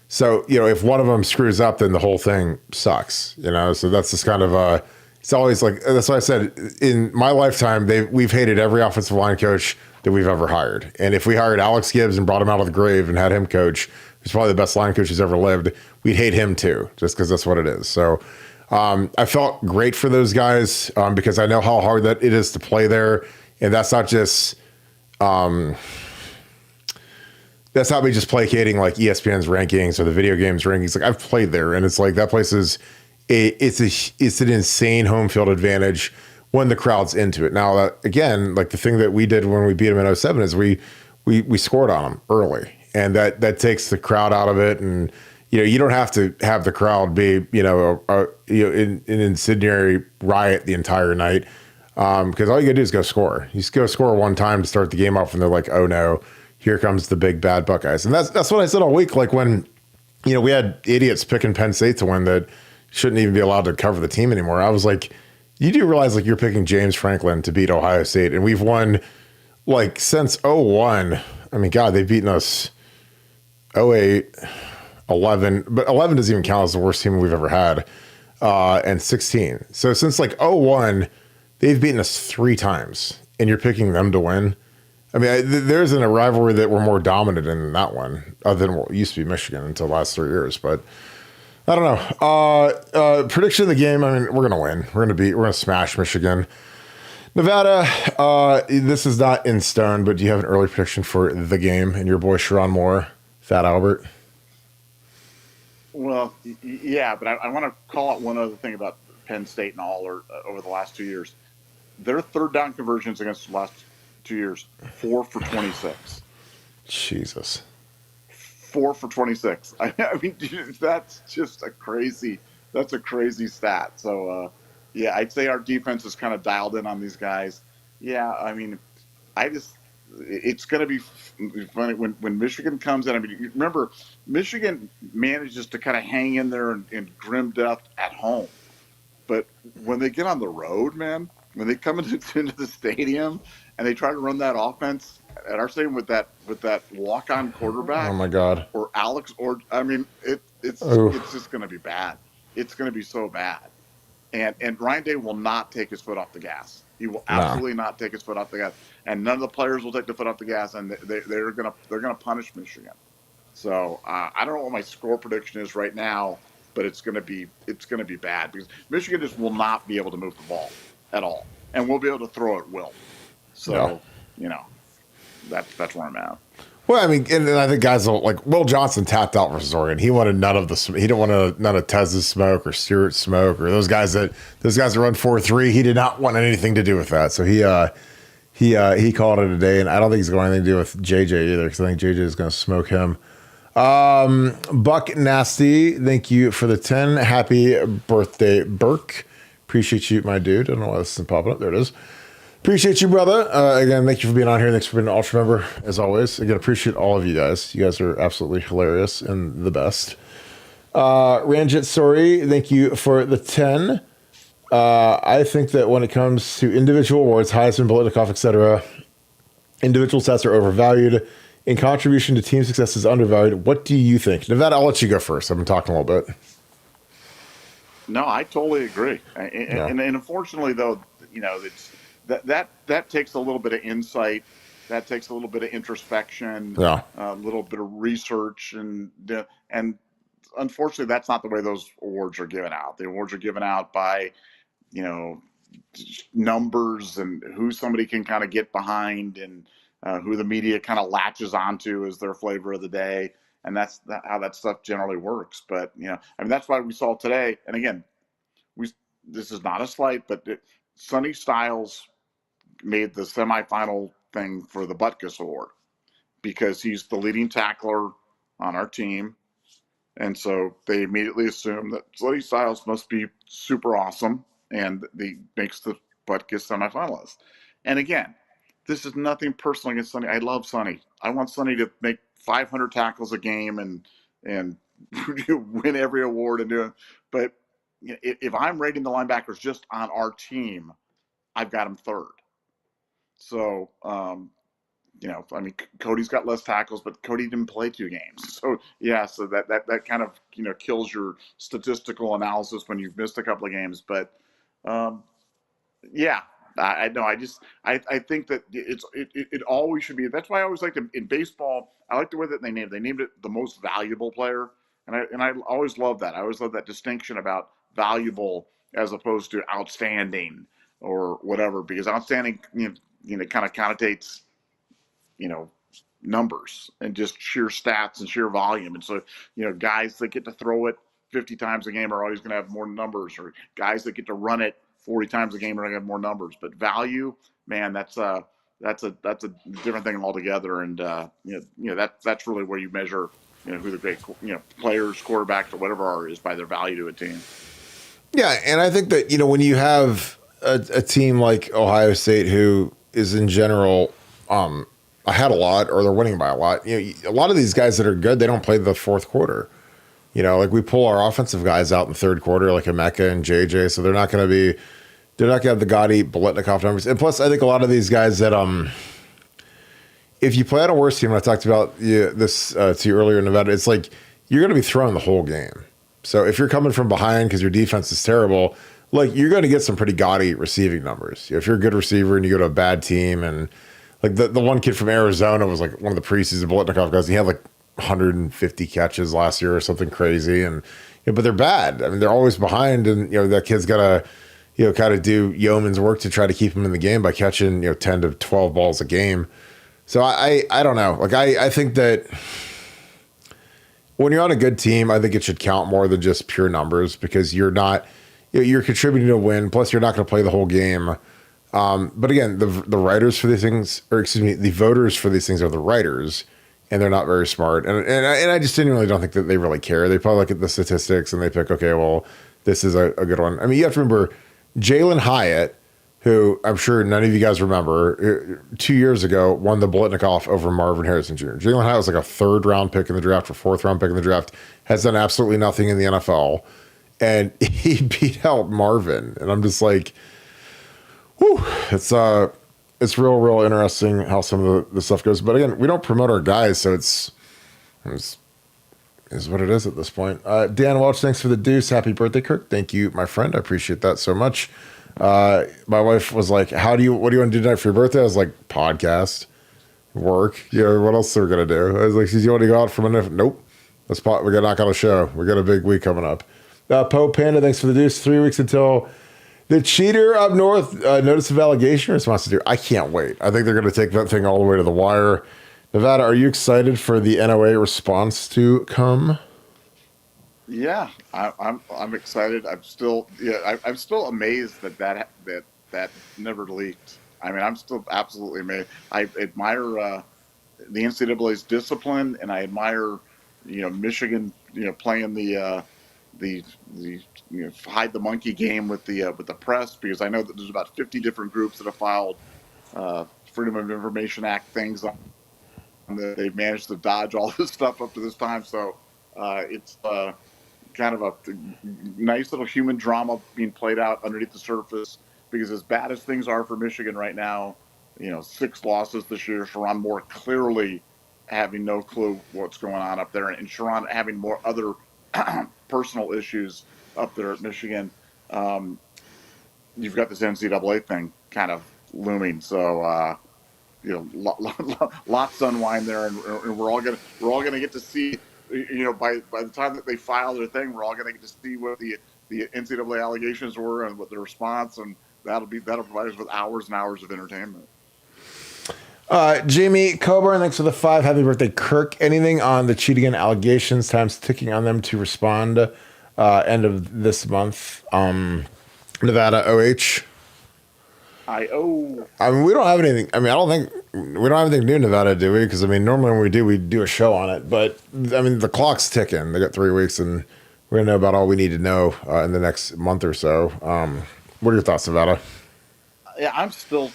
So, if one of them screws up, then the whole thing sucks, So that's just kind of it's always like, that's why I said in my lifetime, we've hated every offensive line coach that we've ever hired. And if we hired Alex Gibbs and brought him out of the grave and had him coach, who's probably the best line coach who's ever lived, we'd hate him too, just because that's what it is. So I felt great for those guys because I know how hard that it is to play there. And that's not just, that's not me just placating like ESPN's rankings or the video games rankings. Like I've played there, and it's like that place is, it's an insane home field advantage when the crowd's into it. Now, again, like the thing that we did when we beat them in 07 is we scored on them early, and that takes the crowd out of it. And you don't have to have the crowd be an incendiary riot the entire night, because all you gotta do is go score. You just go score one time to start the game off, and they're like, oh no, here comes the big bad Buckeyes. And that's what I said all week. Like when we had idiots picking Penn State to win that shouldn't even be allowed to cover the team anymore. I was like, you do realize like you're picking James Franklin to beat Ohio State, and we've won like since 01. I mean, God, they've beaten us 08, 11, but 11 doesn't even count as the worst team we've ever had, and 16. So since like 01, they've beaten us 3 times, and you're picking them to win. I mean, there isn't a rivalry that we're more dominant in that one, other than what used to be Michigan until the last 3 years, but I don't know. Prediction of the game. I mean, we're going to win. We're going to smash Michigan. Nevada, this is not in stone, but do you have an early prediction for the game and your boy Sharon Moore, Fat Albert? Well, yeah, but I want to call out one other thing about Penn State and all over the last 2 years. Their third down conversions against the last 2 years, 4 for 26. Jesus. 4 for 26. I mean, dude, that's just a crazy stat. So, yeah, I'd say our defense is kind of dialed in on these guys. Yeah, I mean, it's going to be funny when Michigan comes in. I mean, remember, Michigan manages to kind of hang in there in grim death at home. But when they get on the road, man, when they come into the stadium and they try to run that offense, at our stadium with that walk-on quarterback Oh my God. or Alex, or I mean, Oh, it's just going to be bad. It's going to be so bad. And Ryan Day will not take his foot off the gas. He will no. absolutely not take his foot off the gas, and none of the players will take the foot off the gas, and they're gonna punish Michigan. So I don't know what my score prediction is right now, but it's gonna be bad because Michigan just will not be able to move the ball at all, and we'll be able to throw at will. Yeah. So that's where I'm at. Well, I mean, and I think guys like Will Johnson tapped out versus Oregon. He wanted none of the. He didn't want none of Tez's smoke or Stewart's smoke or those guys that run 4-3. He did not want anything to do with that. So he called it a day, and I don't think he's going to have anything to do with JJ either because I think JJ is going to smoke him. Buck Nasty, thank you for the 10. Happy birthday, Burke. Appreciate you, my dude. I don't know why this isn't popping up. There it is. Appreciate you, brother. Again, thank you for being on here. Thanks for being an Ultra member, as always. Again, appreciate all of you guys. You guys are absolutely hilarious and the best. Ranjit Sori, thank you for the 10. I think that when it comes to individual awards, Heisman, Biletnikoff, etc., individual stats are overvalued and contribution to team success is undervalued. What do you think? Nevada, I'll let you go first. I've been talking a little bit. No, I totally agree. And unfortunately, though, it's that takes a little bit of insight. That takes a little bit of introspection, a little bit of research, and unfortunately, that's not the way those awards are given out. The awards are given out by, numbers and who somebody can kind of get behind and who the media kind of latches onto as their flavor of the day. And that's how that stuff generally works. But, that's why we saw today. And again, this is not a slight, but Sonny Styles made the semifinal thing for the Butkus Award because he's the leading tackler on our team. And so they immediately assume that Sonny Styles must be super awesome, and he makes the Butkus semifinalist. And again, this is nothing personal against Sonny. I love Sonny. I want Sonny to make 500 tackles a game and win every award and do it. But if I'm rating the linebackers just on our team, I've got him third. So, Cody's got less tackles, but Cody didn't play 2 games. So, so that kind of, kills your statistical analysis when you've missed a couple of games. But, I know. I think that it always should be. That's why I always liked it in baseball. I like the way that they named it the most valuable player. And I always love that. I always love that distinction about valuable as opposed to outstanding or whatever, because outstanding, kind of connotates, numbers and just sheer stats and sheer volume. And so, guys that get to throw it 50 times a game are always going to have more numbers, or guys that get to run it 40 times a game are going to have more numbers. But value, man, that's a different thing altogether. And, that's really where you measure, who the great, players, quarterbacks, or whatever are, is by their value to a team. Yeah, and I think that, when you have a team like Ohio State who is in general ahead a lot, or they're winning by a lot, a lot of these guys that are good, they don't play the fourth quarter. Like we pull our offensive guys out in the third quarter, like Emeka and JJ, so they're not going to have the gaudy Biletnikoff numbers. And plus, I think a lot of these guys that if you play on a worse team, and I talked about this to you earlier in Nevada, it's like you're going to be throwing the whole game. So if you're coming from behind because your defense is terrible, like you're going to get some pretty gaudy receiving numbers. If you're a good receiver and you go to a bad team, and like the one kid from Arizona was like one of the preseason Biletnikoff guys. He had like 150 catches last year or something crazy, and but they're bad. I mean, they're always behind, and that kid's got to kind of do yeoman's work to try to keep him in the game by catching 10 to 12 balls a game. So I don't know. Like I think that when you're on a good team, I think it should count more than just pure numbers, because you're not, you're contributing to win. Plus, you're not going to play the whole game. But again, the writers for these things, or excuse me, the voters for these things are the writers, and they're not very smart. And I just genuinely don't think that they really care. They probably look at the statistics and they pick, okay, well, this is a good one. I mean, you have to remember Jalen Hyatt, who I'm sure none of you guys remember, 2 years ago won the Biletnikoff over Marvin Harrison Jr. Jalen Hyatt was like a 3rd round pick in the draft or 4th round pick in the draft, has done absolutely nothing in the NFL. And he beat out Marvin. And I'm just like, whew, it's it's real interesting how some of the stuff goes. But again, we don't promote our guys, so it's is what it is at this point. Dan Welch, thanks for the deuce. Happy birthday, Kirk. Thank you, my friend. I appreciate that so much. My wife was like, what do you want to do tonight for your birthday? I was like, podcast, work. What else are we going to do? I was like, do you want to go out for a minute? Nope. We got to knock out a show. We got a big week coming up. Poe Panda, thanks for the deuce. 3 weeks until the cheater up north notice of allegation response to do. I can't wait. I think they're going to take that thing all the way to the wire. Nevada, are you excited for the NOA response to come? Yeah, I'm excited. I'm still amazed that never leaked. I mean, I'm still absolutely amazed. I admire the NCAA's discipline, and I admire Michigan playing the hide the monkey game with the press, because I know that there's about 50 different groups that have filed Freedom of Information Act things on. They've managed to dodge all this stuff up to this time, so it's kind of a nice little human drama being played out underneath the surface. Because as bad as things are for Michigan right now, 6 losses this year, Sharon Moore clearly having no clue what's going on up there, and Sharon having more other personal issues up there at Michigan. You've got this NCAA thing kind of looming, so. Lots to unwind there, and we're all gonna get to see. By the time that they file their thing, we're all gonna get to see what the NCAA allegations were and what the response, and that'll provide us with hours and hours of entertainment. Jamie Coburn, thanks for the 5. Happy birthday, Kirk. Anything on the cheating and allegations? Time's ticking on them to respond. End of this month. Nevada OH. I mean, we don't have anything. I mean, I don't think we don't have anything new in Nevada, do we? Because I mean, normally when we do a show on it. But I mean, the clock's ticking. They got 3 weeks, and we're gonna know about all we need to know in the next month or so. What are your thoughts, Nevada? Yeah, I'm still,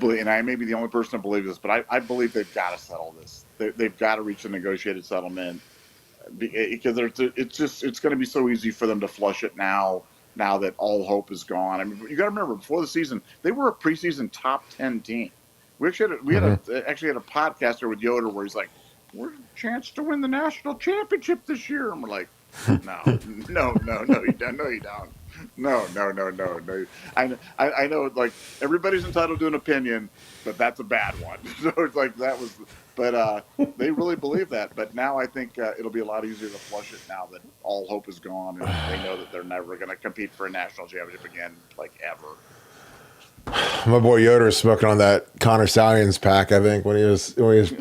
and I may be the only person to believe this, but I believe they've got to settle this. They've got to reach a negotiated settlement, because it's going to be so easy for them to flush it now that all hope is gone. I mean, you got to remember, before the season, they were a preseason top 10 team. We actually had a podcaster with Yoder where he's like, "We're a chance to win the national championship this year," and we're like, No, you don't. No. I know, like, everybody's entitled to an opinion, but that's a bad one. So it's like but they really believe that. But now I think it'll be a lot easier to flush it now that all hope is gone, and they know that they're never going to compete for a national championship again, like, ever. My boy Yoder is smoking on that Connor Stallions pack, I think, when he was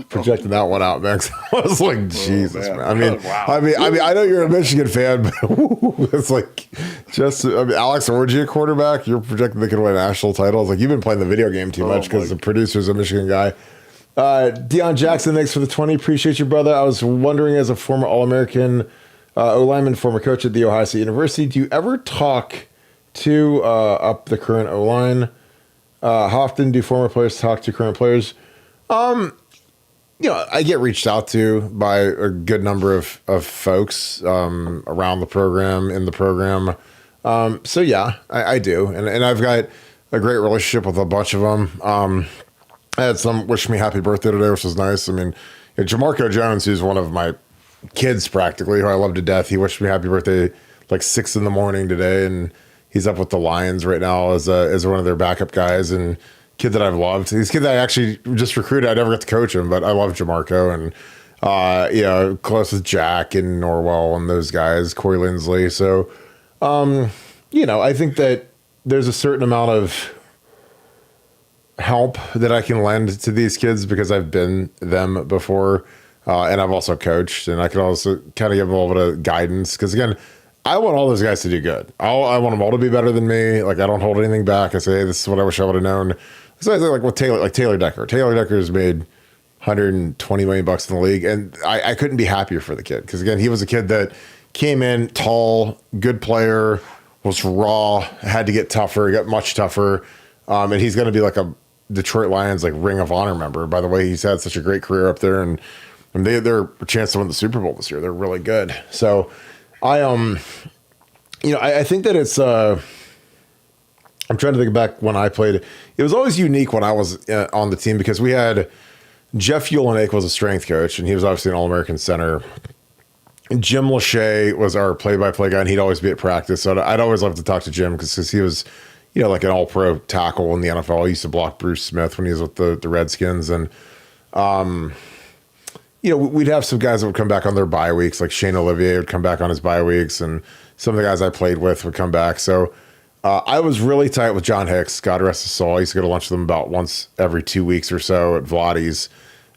projecting that one out, man. I was like, Jesus, man. I mean, I know you're a Michigan fan, but it's like Alex Orgy, a quarterback, you're projecting they could win a national title. It's like, you've been playing the video game too much because the producer's a Michigan guy. Deion Jackson, thanks for the 20. Appreciate you, brother. I was wondering, as a former All-American O-lineman, former coach at The Ohio State University, do you ever talk to up the current O-line? How often do former players talk to current players? I get reached out to by a good number of folks around the program, in the program. So yeah, I do. And I've got a great relationship with a bunch of them. I had some wish me happy birthday today, which was nice. I mean, Jamarco Jones, who's one of my kids practically, who I love to death, he wished me happy birthday like 6 a.m. today, and he's up with the Lions right now as one of their backup guys, and kid that I've loved. He's a kid that I actually just recruited. I never got to coach him, but I love Jamarco, and close with Jack and Norwell and those guys, Corey Lindsley. So, I think that there's a certain amount of help that I can lend to these kids because I've been them before, and I've also coached, and I can also kind of give them a little bit of guidance because, again, I want all those guys to do good. I want them all to be better than me. Like, I don't hold anything back. I say, hey, this is what I wish I would have known. So I say, like with Taylor Decker. Taylor Decker's made $120 million in the league, and I couldn't be happier for the kid because, again, he was a kid that came in tall, good player, was raw, had to get tougher, got much tougher, and he's going to be like a Detroit Lions like Ring of Honor member. By the way, he's had such a great career up there, and they're a chance to win the Super Bowl this year. They're really good. So I think that it's I'm trying to think back when I played. It was always unique when I was on the team because we had Jeff Ulenik was a strength coach, and he was obviously an All-American center. Jim Lachey was our play-by-play guy, and he'd always be at practice. So I'd always love to talk to Jim because he was, like an all-pro tackle in the NFL. He used to block Bruce Smith when he was with the Redskins. And, we'd have some guys that would come back on their bye weeks, like Shane Olivier would come back on his bye weeks, and some of the guys I played with would come back. So I was really tight with John Hicks, God rest his soul. I used to go to lunch with him about once every 2 weeks or so at Vladdy's.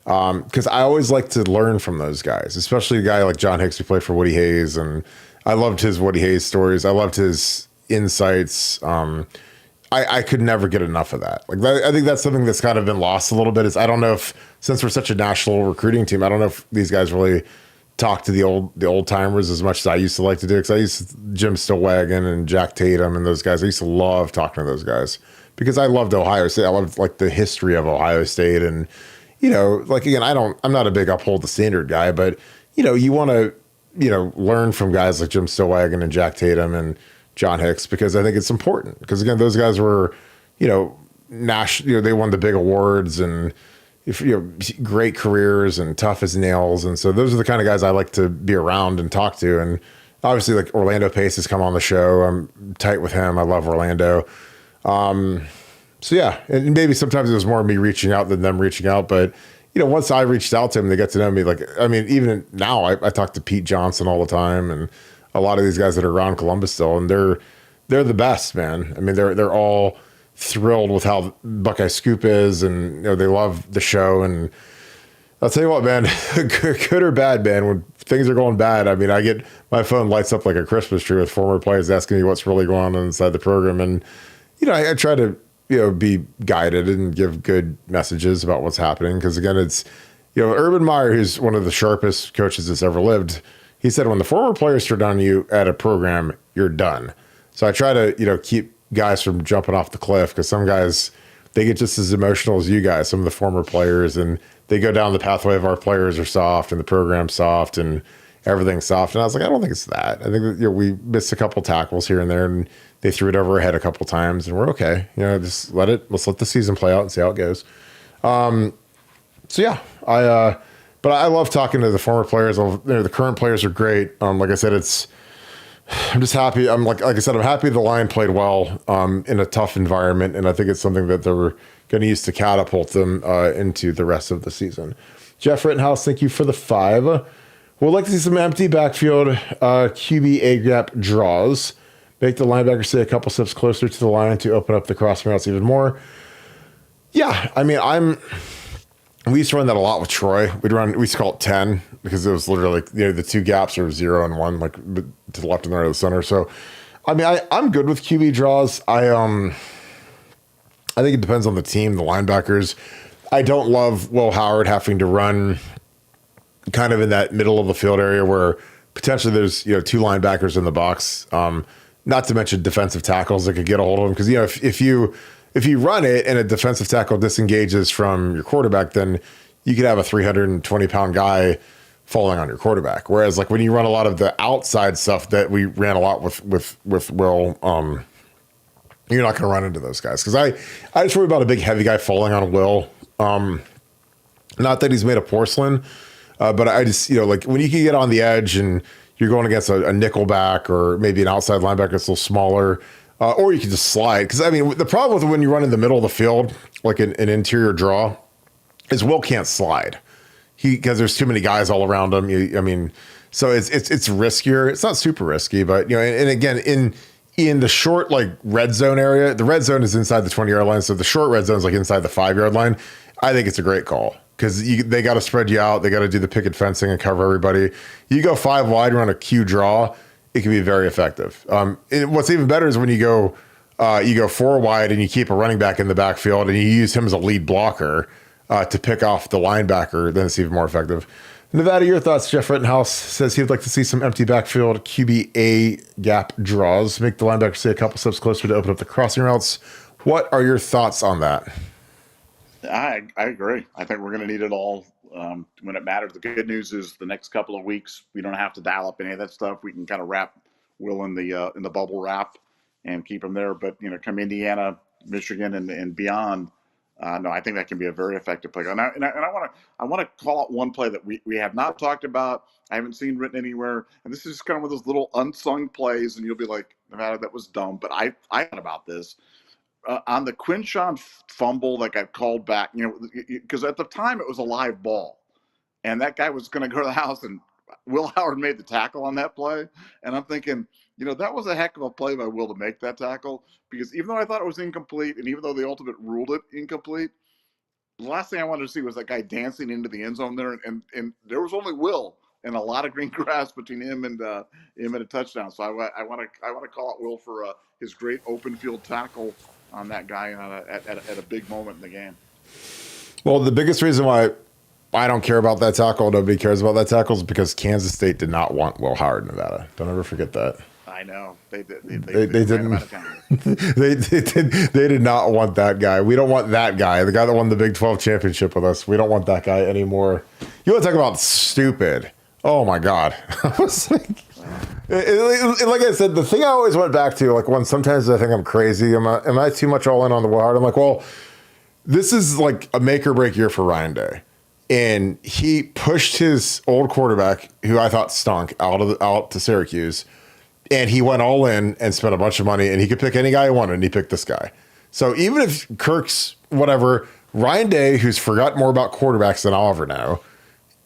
Because I always like to learn from those guys, especially a guy like John Hicks who played for Woody Hayes, and I loved his Woody Hayes stories. I loved his insights. I could never get enough of that. I think that's something that's kind of been lost a little bit. Is I don't know if, since we're such a national recruiting team, I don't know if these guys really talk to the old timers as much as I used to like to do. Because I used to, Jim Stillwagon and Jack Tatum and those guys. I used to love talking to those guys because I loved Ohio State. I loved the history of Ohio State. And again, I'm not a big uphold the standard guy, but you want to learn from guys like Jim Stillwagon and Jack Tatum and John Hicks, because I think it's important. Because again, those guys were national. They won the big awards and great careers and tough as nails. And so those are the kind of guys I like to be around and talk to. And obviously, like Orlando Pace has come on the show. I'm tight with him. I love Orlando. So yeah, and maybe sometimes it was more me reaching out than them reaching out. But once I reached out to them, they got to know me. Even now, I talk to Pete Johnson all the time, and a lot of these guys that are around Columbus still, and they're the best, man. I mean, they're all thrilled with how Buckeye Scoop is, and they love the show. And I'll tell you what, man, good or bad, man, when things are going bad, I mean, I get my phone lights up like a Christmas tree with former players asking me what's really going on inside the program, and I try to be guided and give good messages about what's happening. Because again, it's, Urban Meyer, who's one of the sharpest coaches that's ever lived, he said, when the former players turn on you at a program, you're done. So I try to, keep guys from jumping off the cliff, because some guys, they get just as emotional as you guys, some of the former players, and they go down the pathway of our players are soft and the program's soft and everything's soft. And I was like, I don't think it's that. I think that, we missed a couple tackles here and there, and they threw it over our head a couple times, and we're okay. Just let's let the season play out and see how it goes. So yeah, but I love talking to the former players. The current players are great. Like I said, I'm just happy. Like I said, I'm happy the line played well in a tough environment, and I think it's something that they're going to use to catapult them into the rest of the season. Jeff Rittenhouse, thank you for the 5. We'd like to see some empty backfield QB A gap draws. Make the linebacker stay a couple steps closer to the line to open up the crossing routes even more. Yeah, I mean, we used to run that a lot with Troy. We used to call it 10 because it was literally the two gaps are 0 and 1, like to the left and the right of the center. So, I mean, I'm good with QB draws. I think it depends on the team, the linebackers. I don't love Will Howard having to run kind of in that middle of the field area where potentially there's two linebackers in the box. Not to mention defensive tackles that could get a hold of him, because if you run it and a defensive tackle disengages from your quarterback, then you could have a 320-pound guy falling on your quarterback. Whereas like when you run a lot of the outside stuff that we ran a lot with Will, you're not going to run into those guys. Because I just worry about a big heavy guy falling on Will. Not that he's made of porcelain, but I just like when you can get on the edge and you're going against a nickel back or maybe an outside linebacker that's a little smaller, or you can just slide. Because, I mean, the problem with when you run in the middle of the field, like an interior draw, is Will can't slide. Because there's too many guys all around him. So it's riskier. It's not super risky, but, and again, in the short, like, red zone area, the red zone is inside the 20-yard line. So the short red zone is like inside the 5-yard line. I think it's a great call. Because they got to spread you out. They got to do the picket fencing and cover everybody. You go 5 wide, run a Q draw, it can be very effective. What's even better is when you go 4 wide and you keep a running back in the backfield and you use him as a lead blocker to pick off the linebacker, then it's even more effective. Nevada, your thoughts? Jeff Rittenhouse says he'd like to see some empty backfield QB A gap draws. Make the linebacker stay a couple steps closer to open up the crossing routes. What are your thoughts on that? I agree. I think we're going to need it all when it matters. The good news is the next couple of weeks we don't have to dial up any of that stuff. We can kind of wrap Will in the bubble wrap and keep them there. But come Indiana, Michigan, and beyond, no, I think that can be a very effective play. And I want to call out one play that we have not talked about. I haven't seen written anywhere, and this is just kind of one of those little unsung plays, and you'll be like, Nevada, that was dumb. But I thought about this. On the Quinshawn fumble that got called back, because at the time it was a live ball, and that guy was going to go to the house, and Will Howard made the tackle on that play. And I'm thinking, that was a heck of a play by Will to make that tackle, because even though I thought it was incomplete, and even though the ultimate ruled it incomplete, the last thing I wanted to see was that guy dancing into the end zone there, and there was only Will and a lot of green grass between him and a touchdown. So I want to call out Will for his great open field tackle on that guy at a big moment in the game. Well, the biggest reason why I don't care about that tackle, nobody cares about that tackle, is because Kansas State did not want Will Howard in Nevada. Don't ever forget that. I know they didn't. They did not want that guy. We don't want that guy. The guy that won the Big 12 championship with us. We don't want that guy anymore. You want to talk about stupid? Oh my God! I was like, like I said, the thing I always went back to, like when sometimes I think I'm crazy. Am I too much all in on the Will Howard? I'm like, well, this is like a make or break year for Ryan Day. And he pushed his old quarterback, who I thought stunk, out to Syracuse, and he went all in and spent a bunch of money, and he could pick any guy he wanted, and he picked this guy. So even if Kirk's whatever, Ryan Day, who's forgot more about quarterbacks than I'll ever know,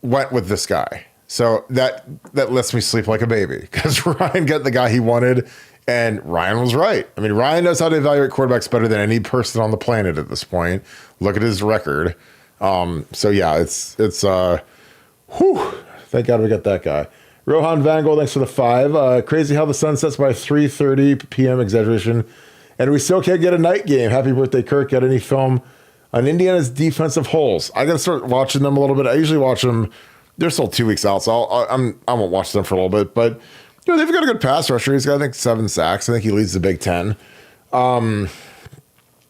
went with this guy. So that lets me sleep like a baby, because Ryan got the guy he wanted, and Ryan was right. I mean, Ryan knows how to evaluate quarterbacks better than any person on the planet at this point. Look at his record. So yeah, it's whew, thank God we got that guy. Rohan Vangol, thanks for the 5. Crazy how the sun sets by 3:30 p.m. exaggeration, and we still can't get a night game. Happy birthday, Kirk. Got any film on Indiana's defensive holes? I got to start watching them a little bit. I usually watch them. They're still 2 weeks out, so I won't watch them for a little bit. But they've got a good pass rusher. He's got, I think, 7 sacks. I think he leads the Big Ten. But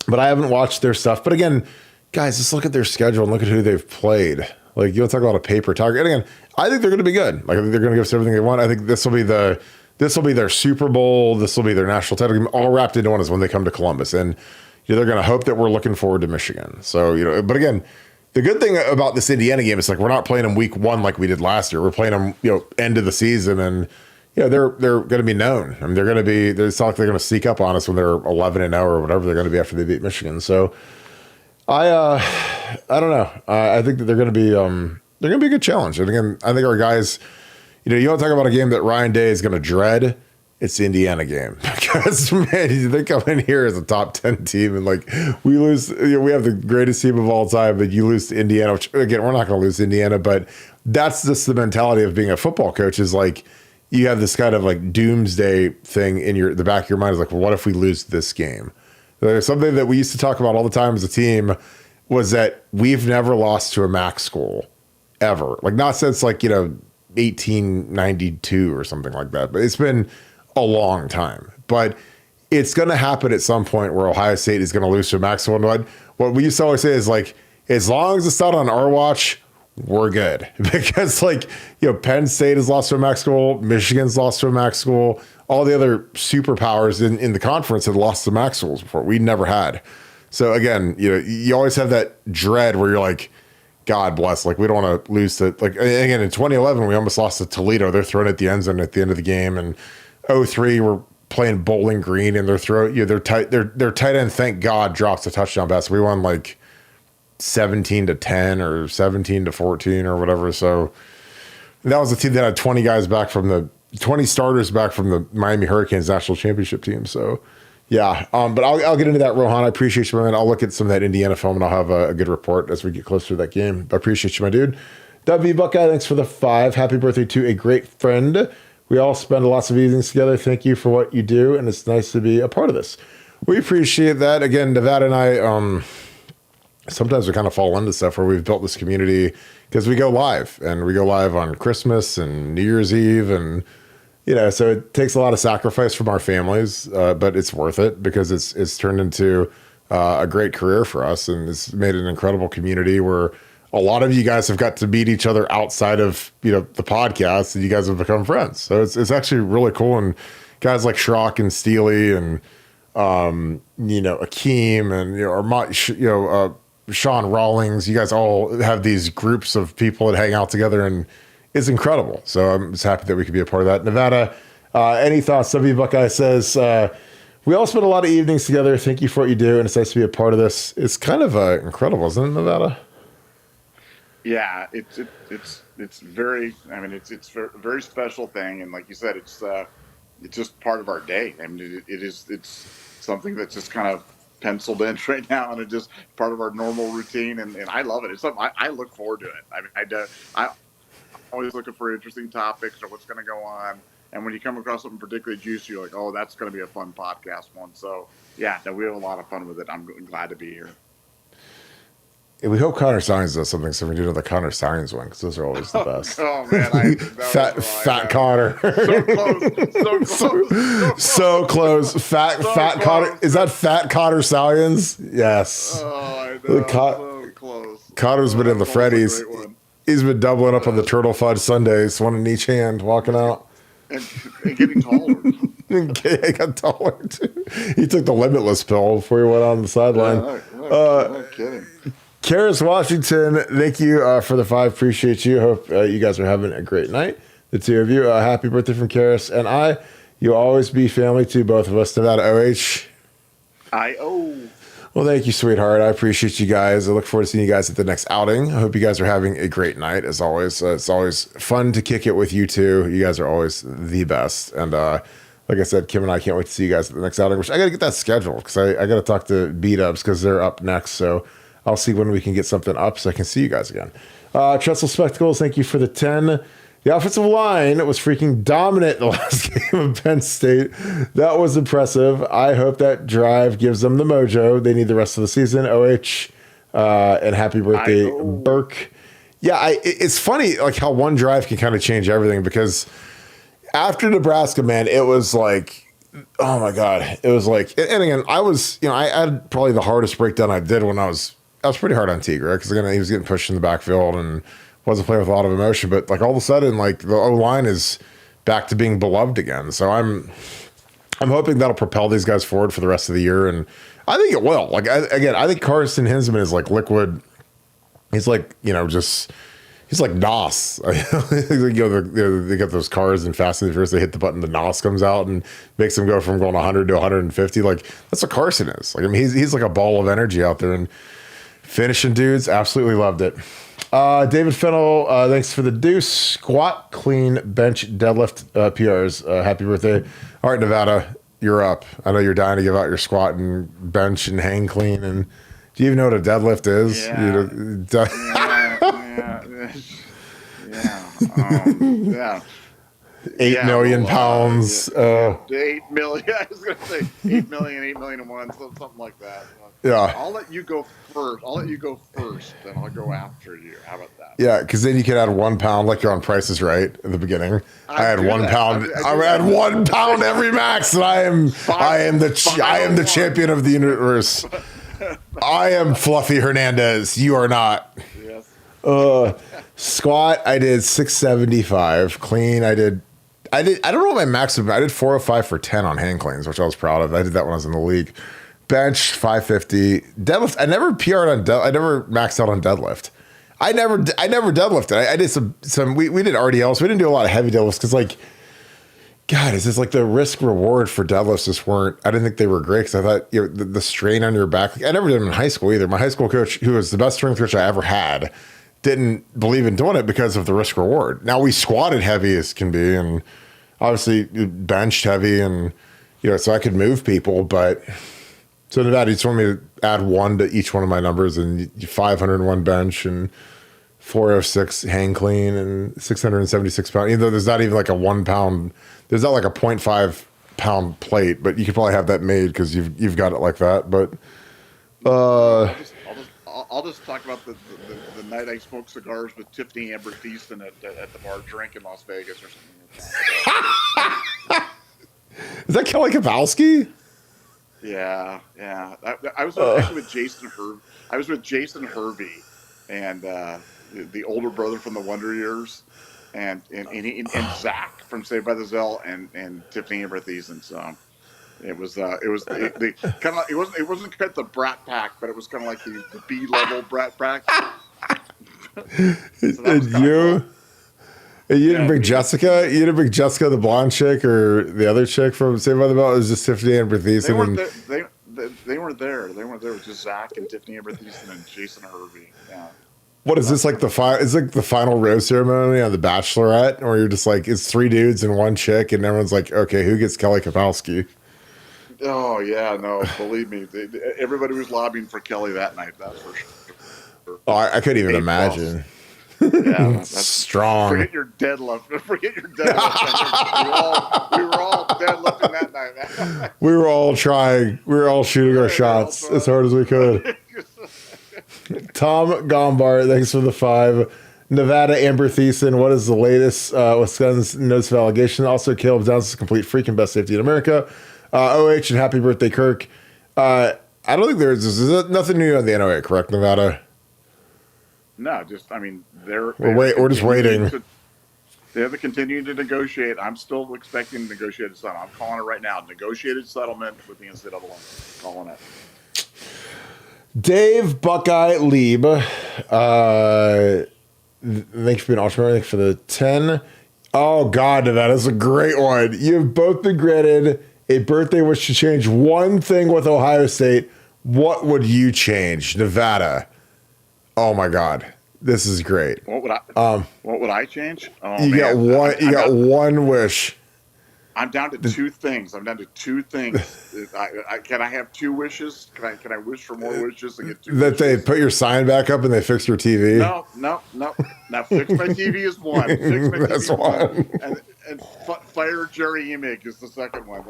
I haven't watched their stuff. But again, guys, just look at their schedule and look at who they've played. Like, you'll talk about a paper target. And again, I think they're going to be good. Like, I think they're going to give us everything they want. I think this will be their Super Bowl. This will be their national title game, all wrapped into one is when they come to Columbus. And they're going to hope that we're looking forward to Michigan. So, but again, the good thing about this Indiana game is, like, we're not playing them week 1 like we did last year. We're playing them, end of the season, and they're going to be known. I mean, they're going to be. It's not like they're going to sneak up on us when they're 11-0 or whatever they're going to be after they beat Michigan. So, I don't know. I think that they're going to be a good challenge. And again, I think our guys, you want to talk about a game that Ryan Day is going to dread. It's the Indiana game, because man, they come in here as a top 10 team, and like we lose. We have the greatest team of all time, but you lose to Indiana. Which, again, we're not going to lose to Indiana, but that's just the mentality of being a football coach. Is like you have this kind of like doomsday thing in the back of your mind. Is like, well, what if we lose this game? There's something that we used to talk about all the time as a team, was that we've never lost to a MAC school ever. Like, not since 1892 or something like that, but it's been a long time. But it's going to happen at some point where Ohio State is going to lose to a MAC school. And what we used to always say is, like, as long as it's not on our watch, we're good. Because Penn State has lost to a MAC school, Michigan's lost to a MAC school, all the other superpowers in the conference had lost to MAC schools before. We never had. So again, you always have that dread where you're like, God bless, like, we don't want to lose to, like, again, in 2011, we almost lost to Toledo. They're throwing at the end zone at the end of the game. And 2003, we're playing Bowling Green, and their tight end, thank God, drops a touchdown pass. We won 17-10 or 17-14 or whatever. So that was a team that had 20 starters back from the Miami Hurricanes national championship team. So yeah, but I'll get into that, Rohan. I appreciate you, man. I'll look at some of that Indiana film, and I'll have a good report as we get closer to that game. I appreciate you, my dude. W Buckeye, thanks for the 5. Happy birthday to a great friend. We all spend lots of evenings together. Thank you for what you do, and it's nice to be a part of this. We appreciate that. Again, Nevada and I, sometimes we kind of fall into stuff where we've built this community because we go live, and we go live on Christmas and New Year's Eve, and so it takes a lot of sacrifice from our families, but it's worth it because it's turned into a great career for us, and it's made an incredible community where a lot of you guys have got to meet each other outside of the podcast, and you guys have become friends. So it's actually really cool. And guys like Schrock and Steely and Akeem and Sean Rawlings. You guys all have these groups of people that hang out together, and it's incredible. So I'm just happy that we could be a part of that. Nevada, any thoughts? W Buckeye says, we all spend a lot of evenings together. Thank you for what you do, and it's nice to be a part of this. It's kind of incredible, isn't it, Nevada? Yeah, it's very. I mean, it's a very special thing, and like you said, it's just part of our day. I mean, it's something that's just kind of penciled in right now, and it's just part of our normal routine, and I love it. It's something I look forward to it. I mean, I'm always looking for interesting topics or what's going to go on. And when you come across something particularly juicy, you're like, oh, that's going to be a fun podcast one. So, yeah, we have a lot of fun with it. I'm glad to be here. Yeah, we hope Connor Signs does something so we do the Connor Signs one, because those are always the best. Oh, man. Fat Connor. So close. Fat Connor. Is that Fat Connor Stallions? Yes. Oh, I know. So close. Connor's been in the Freddies. He's been doubling up on the Turtle Fudge Sundays, one in each hand, walking out. And getting taller. He got taller, too. He took the Limitless pill before he went on the sideline. No kidding. Karis Washington, thank you for the 5. Appreciate you. Hope you guys are having a great night. The two of you. Happy birthday from Karis and You'll always be family to both of us. Nevada OH. Well, thank you, sweetheart. I appreciate you guys. I look forward to seeing you guys at the next outing. I hope you guys are having a great night, as always. It's always fun to kick it with you two. You guys are always the best. And like I said, Kim and I can't wait to see you guys at the next outing, which I got to get that scheduled because I got to talk to B-Dubs because they're up next. So I'll see when we can get something up so I can see you guys again. Trestle Spectacles, thank you for the 10. The offensive line was freaking dominant the last game of Penn State. That was impressive. I hope that drive gives them the mojo they need the rest of the season. OH, and happy birthday, Burke. Yeah, it's funny like how one drive can kind of change everything, because after Nebraska, man, it was like, oh my God. It was like, and again, I had probably the hardest breakdown I did when I was pretty hard on Teague, because again, he was getting pushed in the backfield and wasn't playing with a lot of emotion, but like all of a sudden, like the O-line is back to being beloved again. So I'm hoping that'll propel these guys forward for the rest of the year, and I think it will. Like I think Carson Hinzman is like liquid. He's like he's like NOS. They got those cars in Fast and the Furious. They hit the button, the NOS comes out and makes them go from going 100 to 150. Like that's what Carson is. Like I mean, he's like a ball of energy out there and finishing dudes. Absolutely loved it. David Fennell, thanks for the deuce. Squat, clean, bench, deadlift PRs. Happy birthday. All right, Nevada, you're up. I know you're dying to give out your squat and bench and hang clean. And do you even know what a deadlift is? Yeah. 8 million pounds. 8 million. I was going to say 8 million, 8 million and one, something like that. Yeah. I'll let you go first, and I'll go after you. How about that? Yeah, because then you can add 1 pound, like you're on Price is Right at the beginning. I had 1 pound. I had 1 pound every max, and I am the champion of the universe. I am Fluffy Hernandez. You are not. Yes. Squat, I did 675. Clean, I don't know what my max was. I did 405 for 10 on hang cleans, which I was proud of. I did that when I was in the league. Bench 550. Deadlift, I never PR'd on I never maxed out on deadlift. I never deadlifted. I did some we did RDLs. We didn't do a lot of heavy deadlifts because like, God, it's just like the risk reward for deadlifts just weren't. I didn't think they were great because I thought the strain on your back. Like, I never did them in high school either. My high school coach, who was the best strength coach I ever had, didn't believe in doing it because of the risk reward. Now we squatted heavy as can be, and obviously benched heavy, and so I could move people, but. So Nevada, you just want me to add 1 to each one of my numbers, and 501 bench and 406 hang clean and 676 pound. Even though there's not even like a 1 pound, there's not like a 0.5 pound plate, but you could probably have that made because you've got it like that. But I'll just talk about the night I smoked cigars with Tiffany Amber Thiessen at the bar drink in Las Vegas or something like that. Is that Kelly Kapowski? Yeah. I was actually with Jason Hervey. I was with Jason Hervey and the older brother from the Wonder Years. and Zach from Saved by the Bell and Tiffany Amber Thiessen. So it was the kind of, it wasn't quite the Brat Pack, but it was kind of like the B level Brat Pack. So and you didn't bring Jessica? You didn't bring Jessica, the blonde chick, or the other chick from Saved by the Bell? It was just Tiffany Amber Thiessen. They weren't there. They weren't there. It was just Zach and Tiffany Amber Thiessen and Jason Hervey. Yeah. What is this, like it's like the final rose ceremony on The Bachelorette, where you're just like, it's 3 dudes and 1 chick, and everyone's like, okay, who gets Kelly Kapowski? Oh yeah, no, believe me, everybody was lobbying for Kelly that night. That's for sure. Oh, I couldn't even imagine. Yeah, that's strong. Forget your deadlift. We were all deadlifting that night. We were all trying. We were all shooting our shots as hard as we could. Tom Gombar, thanks for the 5. Nevada Amber Thiessen, what is the latest Wisconsin's notice of allegation? Also, Caleb Downs is a complete freak and best safety in America. OH and happy birthday, Kirk. I don't think there's nothing new on the NOA, correct, Nevada? No, we're just waiting. They have to continue to negotiate. I'm still expecting negotiated settlement. I'm calling it right now. Negotiated settlement with the NCAA. Calling it. Dave Buckeye Lieb, thanks for being an entrepreneur. Thanks for the 10. Oh, God, Nevada's a great one. You've both been granted a birthday wish to change one thing with Ohio State. What would you change, Nevada? Oh, my God. This is great. What would I change? Oh, you got one. You got one wish. I'm down to 2 things. Can I have 2 wishes? Can I wish for more wishes and get 2 that wishes? They put your sign back up and they fix your TV? No. Now fix my TV is one. That's one. And fire Jerry Emig is the second one.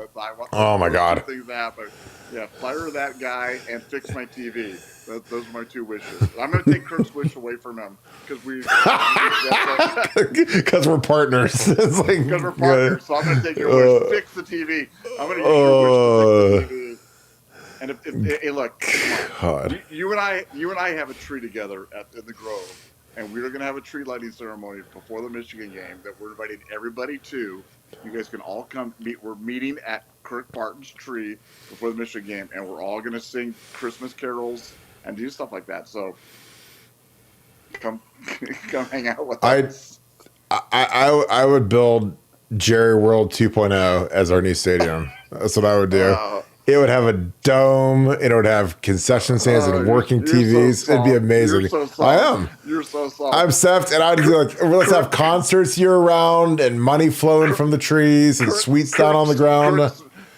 Oh my God. Things that happen. Yeah, fire that guy and fix my TV. Those are my 2 wishes. I'm going to take Kirk's wish away from him because we're partners. It's like, because we're partners. So I'm going to take your wish. Fix the TV. I'm going to use your wish to fix the TV. And hey, look, God. You and I have a tree together in the Grove, and we're going to have a tree lighting ceremony before the Michigan game that we're inviting everybody to. You guys can all come meet. We're meeting at Kirk Barton's tree before the Michigan game, and we're all going to sing Christmas carols and do stuff like that. So come hang out with us. I would build Jerry World 2.0 as our new stadium. That's what I would do. It would have a dome. It would have concession stands and working TVs. It'd be amazing. You're so soft. I am. You're so soft. I'm soft, and I'd do let's have concerts year round and money flowing from the trees and sweets down on the ground.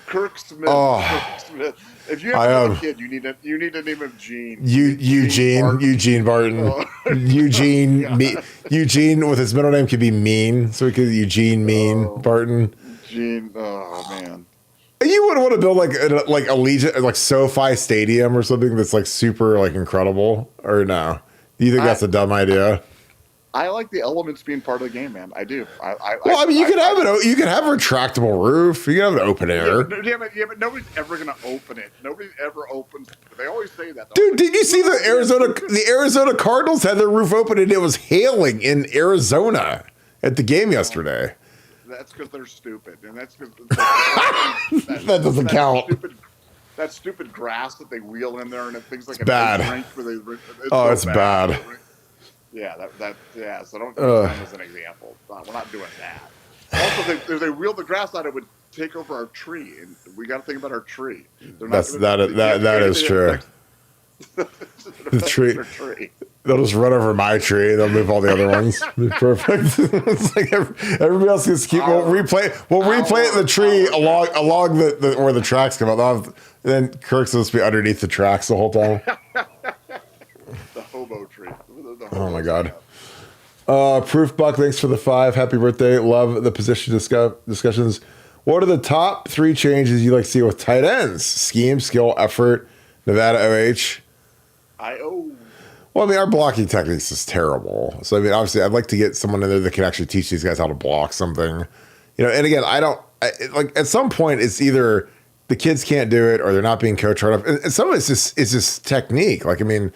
Kirk Smith. Kirk Smith. If you have a kid, you need to name him Gene. Eugene Barton. Eugene with his middle name could be Mean, so we could Eugene Barton. Gene. Oh man. You would want to build like Allegiant, like SoFi Stadium or something that's like super like incredible, or no? Do you think that's a dumb idea? I like the elements being part of the game, man. I do. You could have you could have a retractable roof. You can have an open air. Yeah, but nobody's ever gonna open it. Nobody ever opens. They always say that. Dude, did you see the Arizona Cardinals had their roof open and it was hailing in Arizona at the game yesterday? That's because they're stupid, and that's because that doesn't count. That stupid grass that they wheel in there, and things like it's bad. It's bad. Yeah, yeah. So don't use that as an example. We're not doing that. Also, if they wheel the grass out, it would take over our tree, and we got to think about our tree. That is true. The tree. They'll just run over my tree. They'll move all the other ones. Perfect. It's like everybody else gets keep. We'll replant the tree along the where the tracks come out. Then Kirk's supposed to be underneath the tracks the whole time. The hobo tree. Oh my God. Proof Buck, thanks for the 5. Happy birthday. Love the position discussions. What are the top 3 changes you like to see with tight ends? Scheme, skill, effort. Nevada OH. Well, I mean, our blocking techniques is terrible. So, I mean, obviously, I'd like to get someone in there that can actually teach these guys how to block something. And again, at some point, it's either the kids can't do it or they're not being coached hard enough. And some of it's just technique. Like, I mean,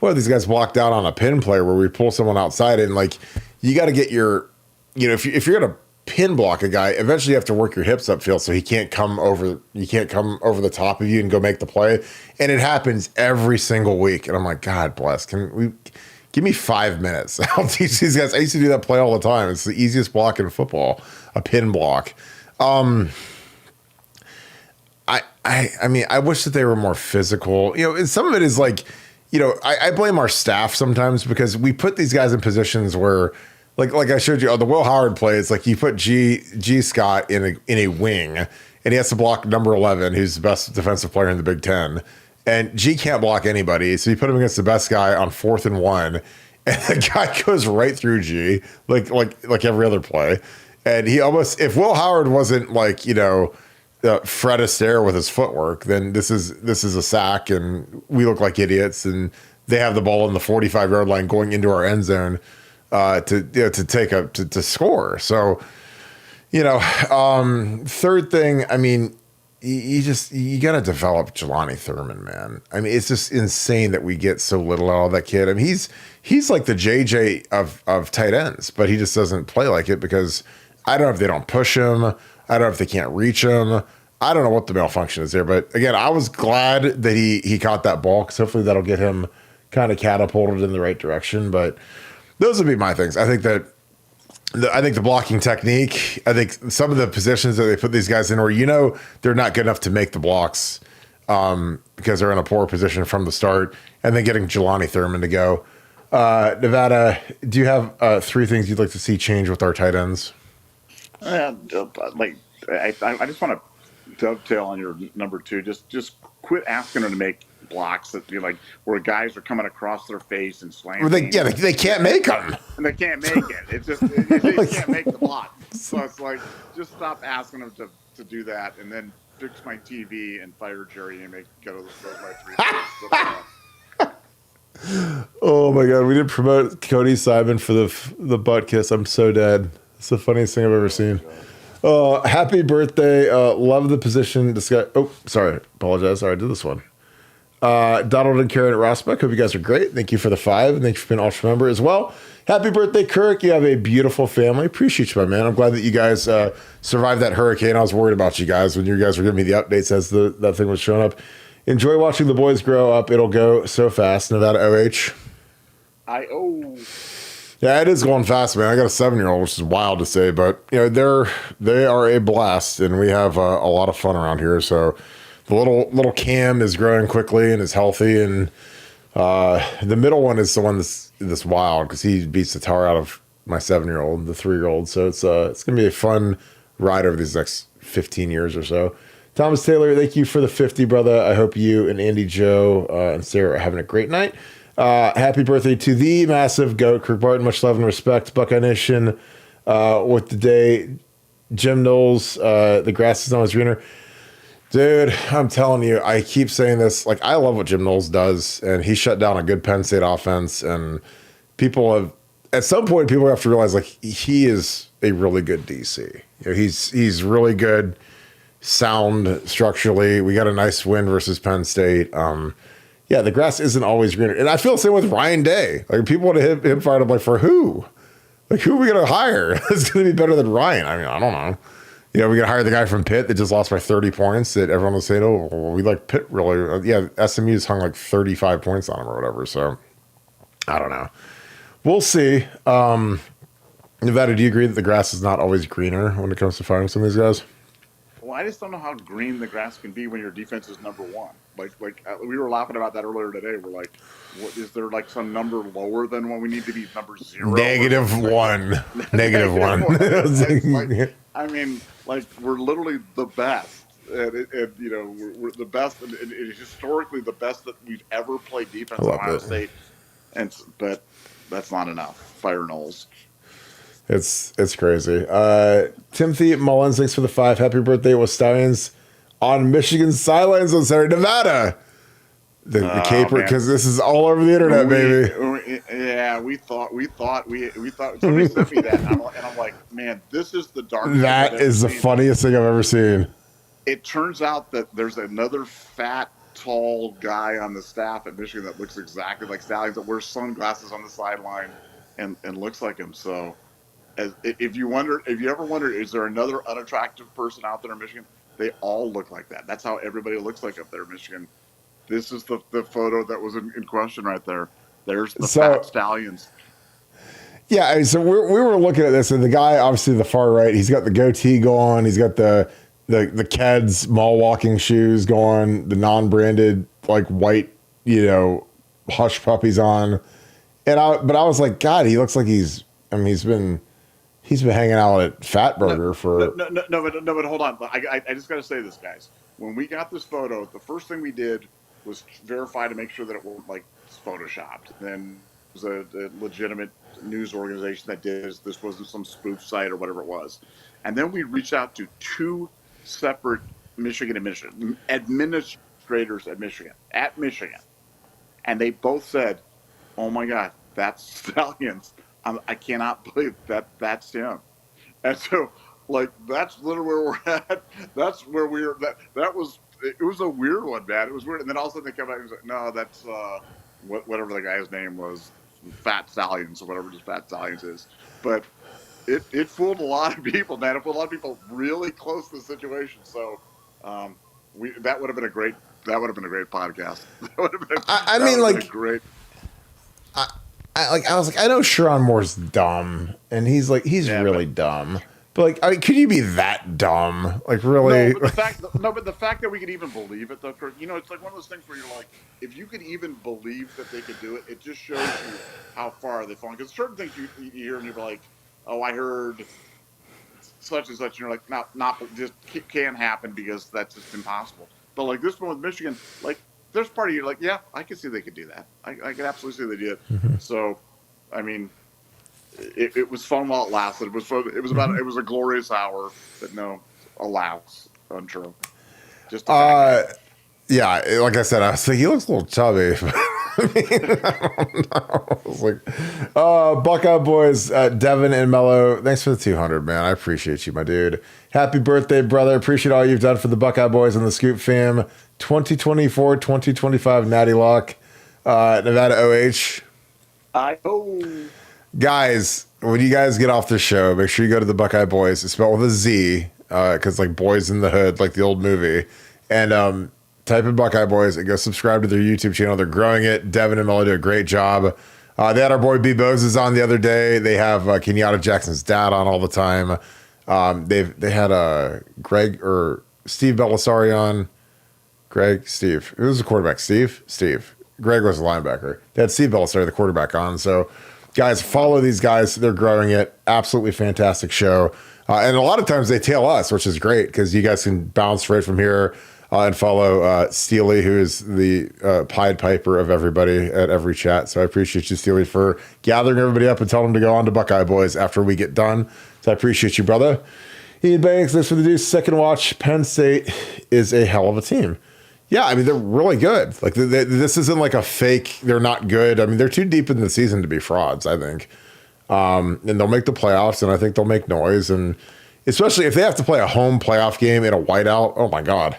what are these guys blocked out on a pin play where we pull someone outside and, like, you got to get your if you're gonna pin block a guy, eventually you have to work your hips upfield so he can't come over. You can't come over the top of you and go make the play. And it happens every single week. And I'm like, God bless. Can we give me 5 minutes? I'll teach these guys. I used to do that play all the time. It's the easiest block in football, a pin block. I mean, I wish that they were more physical. And some of it is like, I blame our staff sometimes because we put these guys in positions where, like I showed you, the Will Howard play, it's like you put G Scott in a wing, and he has to block number 11, who's the best defensive player in the Big Ten, and G can't block anybody, so you put him against the best guy on 4th and 1, and the guy goes right through G, like every other play, and he almost, if Will Howard wasn't like Fred Astaire with his footwork, then this is a sack, and we look like idiots, and they have the ball on the 45-yard line going into our end zone to score. So, third thing, I mean, you got to develop Jelani Thurman, man. I mean, it's just insane that we get so little out of that kid. I mean, he's like the JJ of tight ends, but he just doesn't play like it because I don't know if they don't push him. I don't know if they can't reach him. I don't know what the malfunction is there. But again, I was glad that he caught that ball because hopefully that'll get him kind of catapulted in the right direction. But those would be my things. I think that the blocking technique, I think some of the positions that they put these guys in where they're not good enough to make the blocks because they're in a poor position from the start, and then getting Jelani Thurman to go. Nevada, do you have 3 things you'd like to see change with our tight ends? I just want to dovetail on your number 2. Just quit asking them to make blocks that where guys are coming across their face and slamming. Well, they can't make them. And they can't make it. It's just they can't make the block. So it's like, just stop asking them to do that, and then fix my TV and fire Jerry and get those my 3 Oh my God, we didn't promote Cody Simon for the butt kiss. I'm so dead. It's the funniest thing I've ever seen. Happy birthday. Love the position. Oh, sorry. Apologize. Sorry, I did this one. Donald and Karen at Rossbeck. Hope you guys are great. Thank you for the 5, and thank you for being an Ultra member as well. Happy birthday, Kirk. You have a beautiful family. Appreciate you, my man. I'm glad that you guys survived that hurricane. I was worried about you guys when you guys were giving me the updates as that thing was showing up. Enjoy watching the boys grow up. It'll go so fast. Nevada OH. Yeah, it is going fast, man. I got a 7-year-old, which is wild to say, but they are a blast, and we have a lot of fun around here. So the little Cam is growing quickly and is healthy, and the middle one is the one that's wild because he beats the tar out of my 7-year-old, the 3-year-old. So it's gonna be a fun ride over these next 15 years or so. Thomas Taylor, thank you for the 50, brother. I hope you and Andy Joe and Sarah are having a great night. Happy birthday to the massive GOAT, Kirk Barton. Much love and respect. Buckeye Nation with the day. Jim Knowles, the grass is always greener. Dude, I'm telling you, I keep saying this. Like, I love what Jim Knowles does, and he shut down a good Penn State offense. And at some point, people have to realize, like, he is a really good DC. He's really good, sound structurally. We got a nice win versus Penn State. Yeah, the grass isn't always greener. And I feel the same with Ryan Day. Like, people want to hit him fired. I'm like, for who? Like, who are we going to hire? It's going to be better than Ryan. I mean, I don't know. We're going to hire the guy from Pitt that just lost by 30 points that everyone was saying, oh, well, we like Pitt really. Yeah, SMU's hung like 35 points on him or whatever. So, I don't know. We'll see. Nevada, do you agree that the grass is not always greener when it comes to firing some of these guys? Well, I just don't know how green the grass can be when your defense is number 1. Like we were laughing about that earlier today. We're like, what is there like some number lower than when we need to be number 0? -1. -1. I mean, like, we're literally the best. And we're the best, and it is historically the best that we've ever played defense at Ohio State. But that's not enough. Fire Knowles. It's crazy. Timothy Mullins, thanks for the 5. Happy birthday with Stallions on Michigan sidelines on Saturday. Nevada. The caper, because this is all over the internet, baby. We thought somebody sent me that, and I'm like, man, this is the darkest. That is the funniest thing I've ever seen. It turns out that there's another fat, tall guy on the staff at Michigan that looks exactly like Stallions, that wears sunglasses on the sideline and looks like him. So if you ever wondered, is there another unattractive person out there in Michigan? They all look like that. That's how everybody looks like up there in Michigan. This is the photo that was in question right there. There's the fat stallions. Yeah, so we were looking at this, and the guy, obviously the far right, he's got the goatee going, he's got the Keds mall walking shoes going, the non-branded like white, hush puppies on, but I was like, God, he looks like he's been hanging out at Fatburger for but hold on, I just got to say this, guys. When we got this photo, the first thing we did was verify to make sure that it wasn't like photoshopped. Then it was a legitimate news organization that did this. This wasn't some spoof site or whatever it was. And then we reached out to two separate Michigan administrators at Michigan, and they both said, "Oh my God, that's Stallions. I cannot believe that's him." And so, like, that's literally where we're at. That's where we're. That was. It was a weird one, man. It was weird. And then all of a sudden they come out and was like, "No, that's whatever the guy's name was, Fat Stallions or whatever just Fat Stallions is." But it fooled a lot of people, man. It fooled a lot of people really close to the situation. So, that would have been a great podcast. That would have been great. I was like, I know Sharon Moore's dumb, and he's really dumb. But like, could you be that dumb? Like, really? No, but the fact that we could even believe it, though, it's like one of those things where you're like, if you could even believe that they could do it, it just shows you how far they've fallen. Because certain things you hear and you're like, oh, I heard such and such, and you're like, not just can't happen because that's just impossible. But like this one with Michigan, like there's part of you like, yeah, I can see they could do that. I can absolutely see they did. Mm-hmm. So, I mean, it was fun while it lasted. It was fun. It was a glorious hour. But no, alas, untrue. Just yeah, like I said, I was like, he looks a little chubby. I don't know. I was like, Buckeye boys, Devin and Mello, thanks for the 200, man. I appreciate you, my dude. Happy birthday, brother. Appreciate all you've done for the Buckeye boys and the Scoop fam. 2024, 2025 Natty Lock, Nevada OH. I hope. Guys, when you guys get off the show, make sure you go to the Buckeye Boys. It's spelled with a Z, because like Boys in the Hood, like the old movie. And type in Buckeye Boys and go subscribe to their YouTube channel. They're growing it. Devin and Mello do a great job. They had our boy B. Boses on the other day. They have Kenyatta Jackson's dad on all the time. They had Greg or Steve Belisari on. Steve. Who was the quarterback? Steve. Greg was the linebacker. They had Steve Belisari, the quarterback, on. So, guys, follow these guys. They're growing it. Absolutely fantastic show. And a lot of times they tail us, which is great because you guys can bounce right from here and follow Steely, who is the Pied Piper of everybody at every chat. So I appreciate you, Steely, for gathering everybody up and telling them to go on to Buckeye Boys after we get done. So I appreciate you, brother. Ian Banks, thanks for the deuce. Second watch. Penn State is a hell of a team. Yeah, I mean, they're really good. Like, this isn't like a fake, they're not good. I mean, they're too deep in the season to be frauds, I think. And they'll make the playoffs, and I think they'll make noise. And especially if they have to play a home playoff game in a whiteout, oh my God,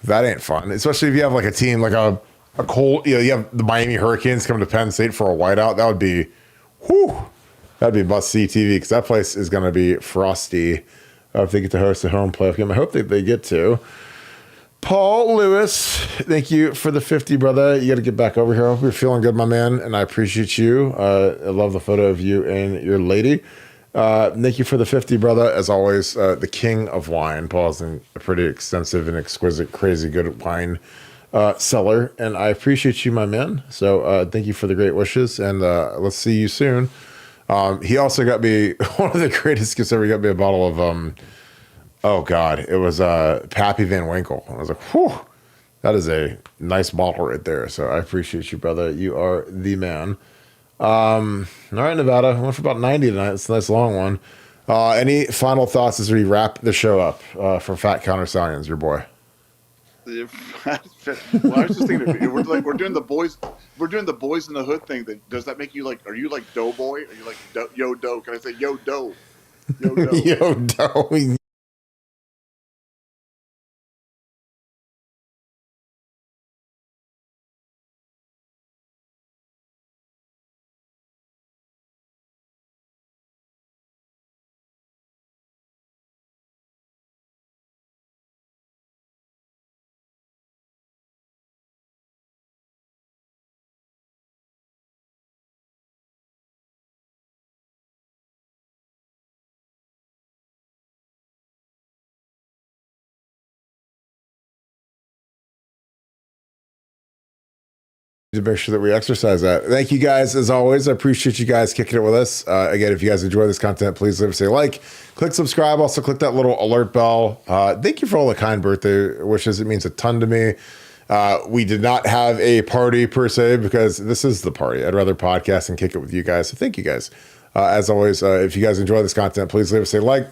that ain't fun. Especially if you have like a team, like a cold, you have the Miami Hurricanes come to Penn State for a whiteout. That would be, that'd be must-see TV because that place is going to be frosty if they get to host a home playoff game. I hope they get to. Paul Lewis, thank you for the 50, brother. You got to get back over here. I hope you're feeling good, my man, and I appreciate you. I love the photo of you and your lady. Thank you for the 50, brother. As always, the king of wine. Paul's a pretty extensive and exquisite, crazy good wine seller, and I appreciate you, my man. So thank you for the great wishes, and let's see you soon. He also got me, one of the greatest gifts ever, he got me a bottle of... oh God, it was Pappy Van Winkle. I was like, whew, that is a nice bottle right there. So I appreciate you, brother. You are the man. All right, Nevada. I went for about 90 tonight. It's a nice long one. Any final thoughts as we wrap the show up for Fat Counter Stallions, your boy? Well, I was just thinking, we're doing the boys in the hood thing. Does that make you like? Are you like Doughboy? Are you like Yo Dough? Can I say Yo Dough? Yo Dough. Yo Dough. To make sure that we exercise that. Thank you guys. As always, I appreciate you guys kicking it with us. Again, if you guys enjoy this content, please leave us a like, click subscribe. Also click that little alert bell. Thank you for all the kind birthday wishes. It means a ton to me. We did not have a party per se because this is the party. I'd rather podcast and kick it with you guys. So thank you guys. As always, if you guys enjoy this content, please leave us a like,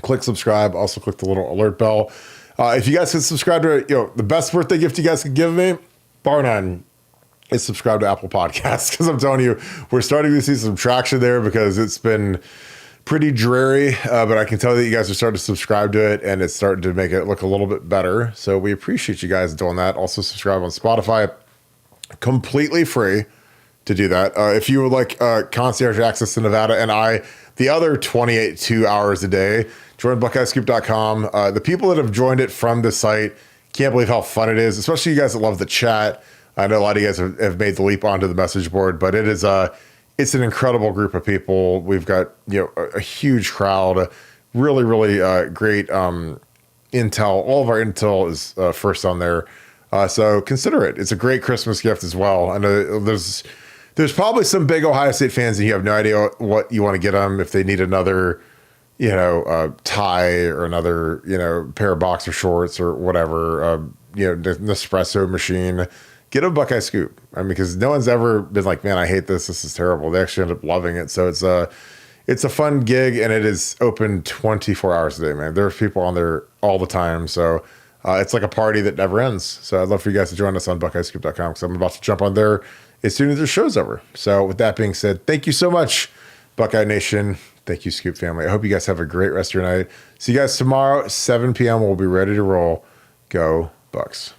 click subscribe. Also click the little alert bell. If you guys can subscribe to, the best birthday gift you guys could give me, bar none, is subscribe to Apple Podcasts, because I'm telling you, we're starting to see some traction there because it's been pretty dreary, but I can tell that you guys are starting to subscribe to it, and it's starting to make it look a little bit better. So we appreciate you guys doing that. Also subscribe on Spotify, completely free to do that. If you would like concierge access to Nevada and the other 2 hours a day, join BuckeyeScoop.com. The people that have joined it from the site can't believe how fun it is, especially you guys that love the chat. I know a lot of you guys have made the leap onto the message board, but it's an incredible group of people. We've got a huge crowd, really, really great intel. All of our intel is first on there, so consider it. It's a great Christmas gift as well. I know there's probably some big Ohio State fans and you have no idea what you want to get them if they need another tie or another pair of boxer shorts or whatever. Nespresso machine. Get a Buckeye Scoop. I mean, because no one's ever been like, man, I hate this. This is terrible. They actually end up loving it. So it's a fun gig, and it is open 24 hours a day, man. There's people on there all the time. So it's like a party that never ends. So I'd love for you guys to join us on BuckeyeScoop.com, because I'm about to jump on there as soon as the show's over. So with that being said, thank you so much, Buckeye Nation. Thank you, Scoop family. I hope you guys have a great rest of your night. See you guys tomorrow, 7 p.m. We'll be ready to roll. Go Bucks.